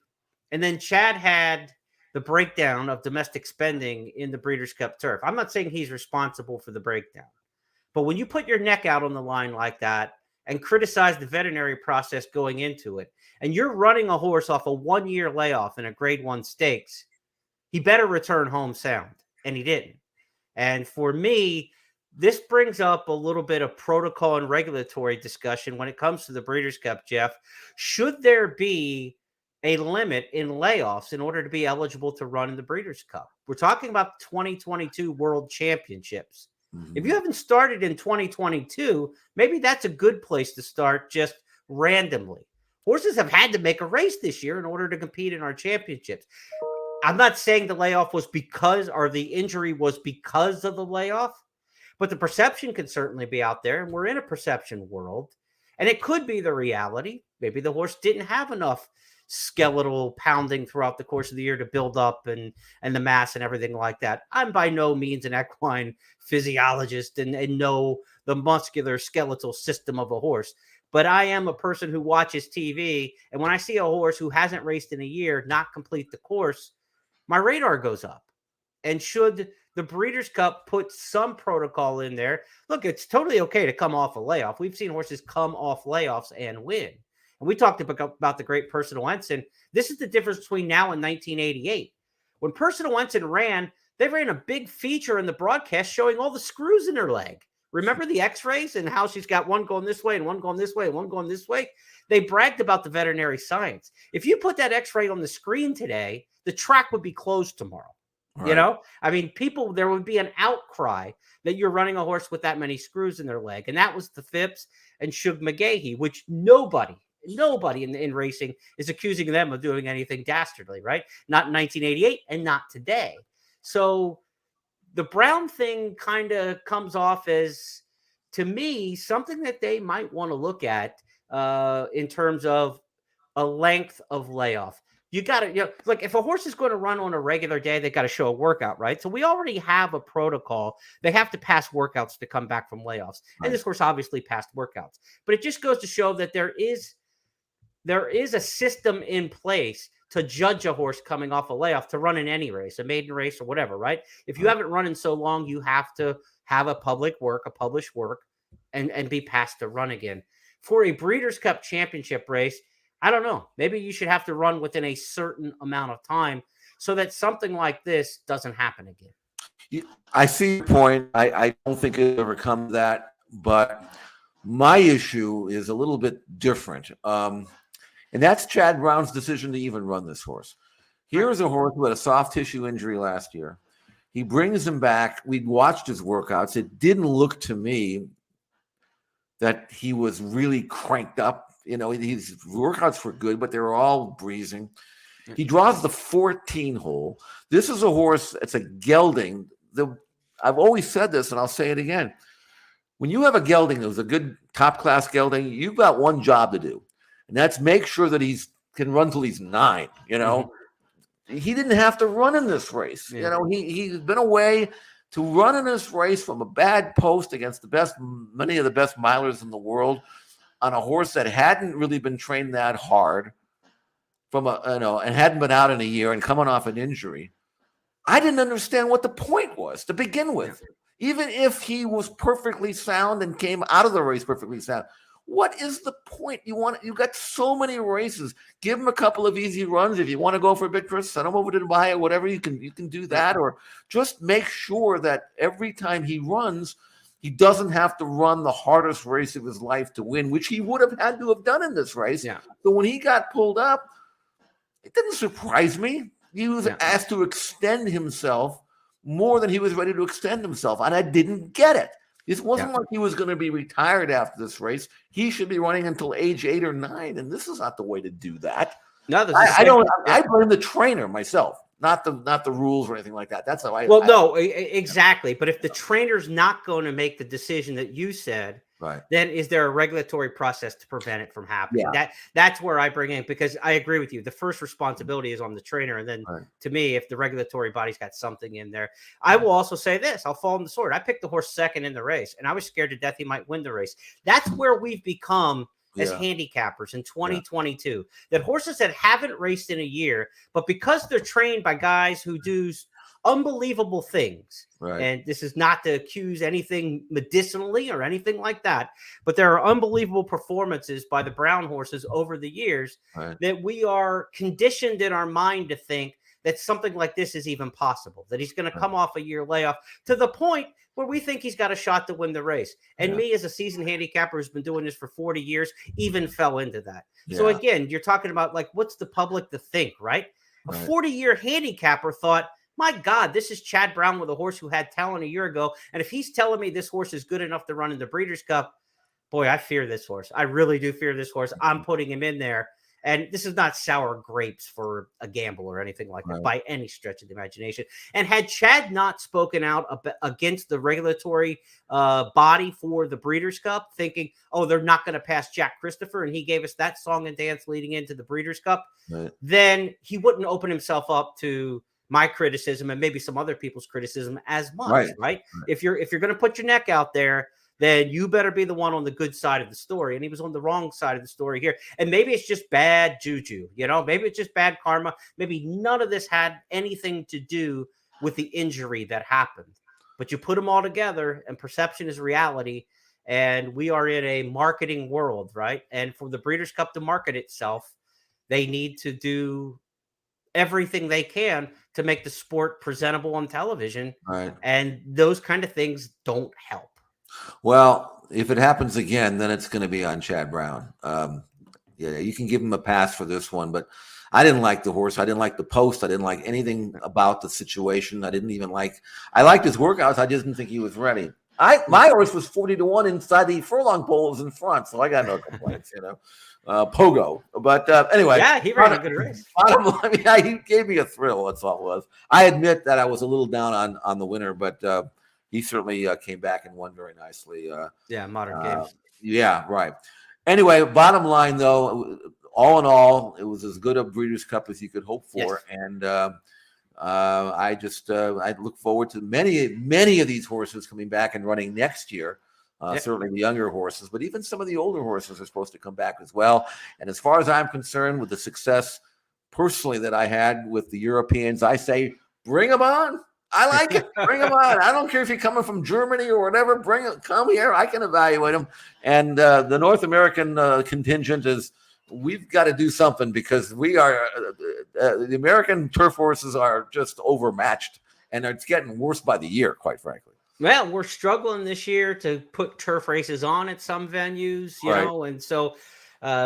And then Chad had the breakdown of domestic spending in the Breeders' Cup turf. I'm not saying he's responsible for the breakdown, but when you put your neck out on the line like that and criticize the veterinary process going into it, and you're running a horse off a 1-year layoff in a Grade 1 stakes, he better return home sound, and he didn't. And for me, this brings up a little bit of protocol and regulatory discussion when it comes to the Breeders' Cup, Jeff. Should there be a limit in layoffs in order to be eligible to run in the Breeders' Cup? We're talking about 2022 World Championships. If you haven't started in 2022, maybe that's a good place to start just randomly. Horses have had to make a race this year in order to compete in our championships. I'm not saying the layoff was because, or the injury was because of the layoff, but the perception can certainly be out there, and we're in a perception world, and it could be the reality. Maybe the horse didn't have enough skeletal pounding throughout the course of the year to build up and the mass and everything like that. I'm by no means an equine physiologist and know the muscular skeletal system of a horse, but I am a person who watches TV, and when I see a horse who hasn't raced in a year not complete the course, my radar goes up. And should the Breeders' Cup put some protocol in there? Look, it's totally okay to come off a layoff. We've seen horses come off layoffs and win. And we talked about the great Personal Ensign. This is the difference between now and 1988. When Personal Ensign ran, they ran a big feature in the broadcast showing all the screws in her leg. Remember the x-rays and how she's got one going this way and one going this way and one going this way? They bragged about the veterinary science. If you put that x-ray on the screen today, the track would be closed tomorrow. Right. You know, I mean, there would be an outcry that you're running a horse with that many screws in their leg. And that was the Phipps and Shug McGahee, which nobody in racing is accusing them of doing anything dastardly, right? Not in 1988 and not today. So the Brown thing kind of comes off as, to me, something that they might want to look at in terms of a length of layoff. You got to, like if a horse is going to run on a regular day, they got to show a workout, right? So we already have a protocol. They have to pass workouts to come back from layoffs. Right. And this horse obviously passed workouts. But it just goes to show that there is a system in place to judge a horse coming off a layoff to run in any race, a maiden race or whatever, right? If you haven't run in so long, you have to have a published work and be passed to run again. For a Breeders' Cup Championship race, I don't know. Maybe you should have to run within a certain amount of time so that something like this doesn't happen again.
I see your point. I don't think it ever come to that, but my issue is a little bit different. And that's Chad Brown's decision to even run this horse. Here's a horse who had a soft tissue injury last year. He brings him back. We'd watched his workouts. It didn't look to me that he was really cranked up. You know, his workouts were good, but they were all breezing. He draws the 14 hole. This is a horse, it's a gelding. I've always said this, and I'll say it again. When you have a gelding that was a good top-class gelding, you've got one job to do, and that's make sure that he can run till he's 9, you know. Mm-hmm. He didn't have to run in this race. Yeah. You know, he's been away to run in this race from a bad post against many of the best milers in the world, on a horse that hadn't really been trained that hard and hadn't been out in a year and coming off an injury. I didn't understand what the point was to begin with. Even if he was perfectly sound and came out of the race perfectly sound, what is the point? You've got so many races. Give him a couple of easy runs. If you want to go for a big purse, send him over to Dubai or whatever. You can do that, or just make sure that every time he runs, he doesn't have to run the hardest race of his life to win, which he would have had to have done in this race. Yeah. So when he got pulled up, it didn't surprise me. He was asked to extend himself more than he was ready to extend himself, and I didn't get it. It wasn't like he was going to be retired after this race. He should be running until age 8 or 9, and this is not the way to do that. No, I blame the trainer myself. Not the rules or anything like that. That's how
no, exactly. But if the trainer's not going to make the decision that you said, right, then is there a regulatory process to prevent it from happening? Yeah. That's where I bring in, because I agree with you. The first responsibility is on the trainer. And then to me, if the regulatory body's got something in there, I will also say this, I'll fall on the sword. I picked the horse second in the race, and I was scared to death he might win the race. That's where we've become as handicappers in 2022, that horses that haven't raced in a year, but because they're trained by guys who do unbelievable things, and this is not to accuse anything medicinally or anything like that, but there are unbelievable performances by the Brown horses over the years that we are conditioned in our mind to think that something like this is even possible, that he's going to come off a year layoff to the point where we think he's got a shot to win the race. And me, as a seasoned handicapper who's been doing this for 40 years, even fell into that. So again, you're talking about, like, what's the public to think, right? A 40-year handicapper thought, my God, this is Chad Brown with a horse who had talent a year ago. And if he's telling me this horse is good enough to run in the Breeders' Cup, boy, I fear this horse. I really do fear this horse. I'm putting him in there. And this is not sour grapes for a gamble or anything like that by any stretch of the imagination. And had Chad not spoken out against the regulatory body for the Breeders' Cup, thinking, oh, they're not going to pass Jack Christopher, and he gave us that song and dance leading into the Breeders' Cup, then he wouldn't open himself up to my criticism and maybe some other people's criticism as much, right? If you're going to put your neck out there, then you better be the one on the good side of the story. And he was on the wrong side of the story here. And maybe it's just bad juju, maybe it's just bad karma. Maybe none of this had anything to do with the injury that happened. But you put them all together, and perception is reality. And we are in a marketing world, right? And for the Breeders' Cup to market itself, they need to do everything they can to make the sport presentable on television. And those kind of things don't help.
Well, if it happens again, then it's going to be on Chad Brown. You can give him a pass for this one, but I didn't like the horse. I didn't like the post. I didn't like anything about the situation. I liked his workouts. I just didn't think he was ready. My horse was 40-1 inside the furlong pole, was in front, so I got no complaints, Pogo. But anyway.
Yeah, he ran a good race.
He gave me a thrill, that's all it was. I admit that I was a little down on the winner, but he certainly came back and won very nicely.
Modern games.
Yeah, right. Anyway, bottom line, though, all in all, it was as good a Breeders' Cup as you could hope for. And I look forward to many of these horses coming back and running next year. Certainly the younger horses, but even some of the older horses are supposed to come back as well. And as far as I'm concerned, with the success personally that I had with the Europeans, I say, bring them on. I like it. Bring them on. I don't care if you're coming from Germany or whatever. Come here. I can evaluate them. And the North American contingent we've got to do something, because we are the American turf horses are just overmatched, and it's getting worse by the year, quite frankly.
Well, we're struggling this year to put turf races on at some venues, you know, and so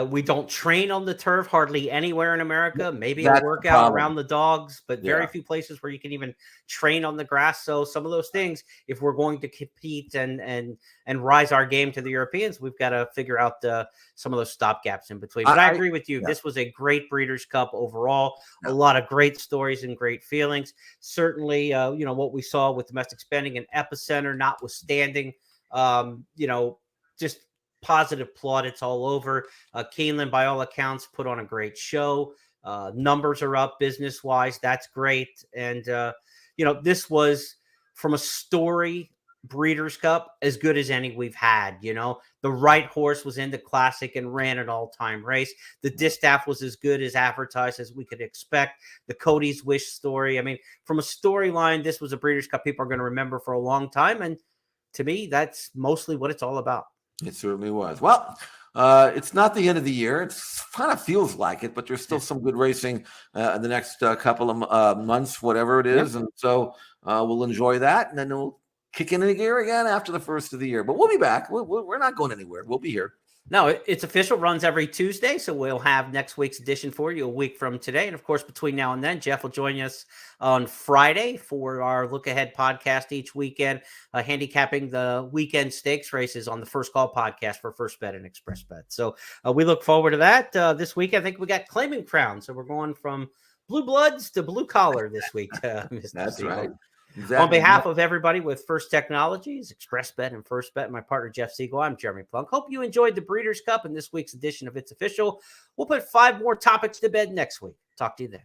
we don't train on the turf hardly anywhere in America. Maybe a workout around the dogs, but very few places where you can even train on the grass. So some of those things, if we're going to compete and rise our game to the Europeans, we've got to figure out some of those stopgaps in between. But I agree with you. This was a great Breeders' Cup overall. A lot of great stories and great feelings. Certainly, what we saw with domestic spending and Epicenter notwithstanding, just positive plaudits all over. Keeneland, by all accounts, put on a great show. Numbers are up business-wise. That's great. And, this was, from a story, Breeders' Cup, as good as any we've had. The right horse was in the Classic and ran an all-time race. The Distaff was as good as advertised as we could expect. The Cody's Wish story. I mean, from a storyline, this was a Breeders' Cup people are going to remember for a long time. And to me, that's mostly what it's all about.
It certainly was. Well, it's not the end of the year. It kind of feels like it, but there's still some good racing in the next couple of months, whatever it is. And so we'll enjoy that. And then we'll kick into gear again after the first of the year. But we'll be back. We're not going anywhere. We'll be here.
No, it's official. Runs every Tuesday, so we'll have next week's edition for you a week from today. And, of course, between now and then, Jeff will join us on Friday for our Look Ahead podcast each weekend, handicapping the weekend stakes races on the First Call podcast for First Bet and Express Bet. So we look forward to that. This week, I think we got Claiming Crown, so we're going from blue bloods to blue collar this week. Mr.
That's
Siegel.
right.
Exactly. On behalf of everybody with First Technologies, Express Bet, and First Bet, my partner Jeff Siegel, I'm Jeremy Plonk. Hope you enjoyed the Breeders' Cup and this week's edition of It's Official. We'll put 5 more topics to bed next week. Talk to you then.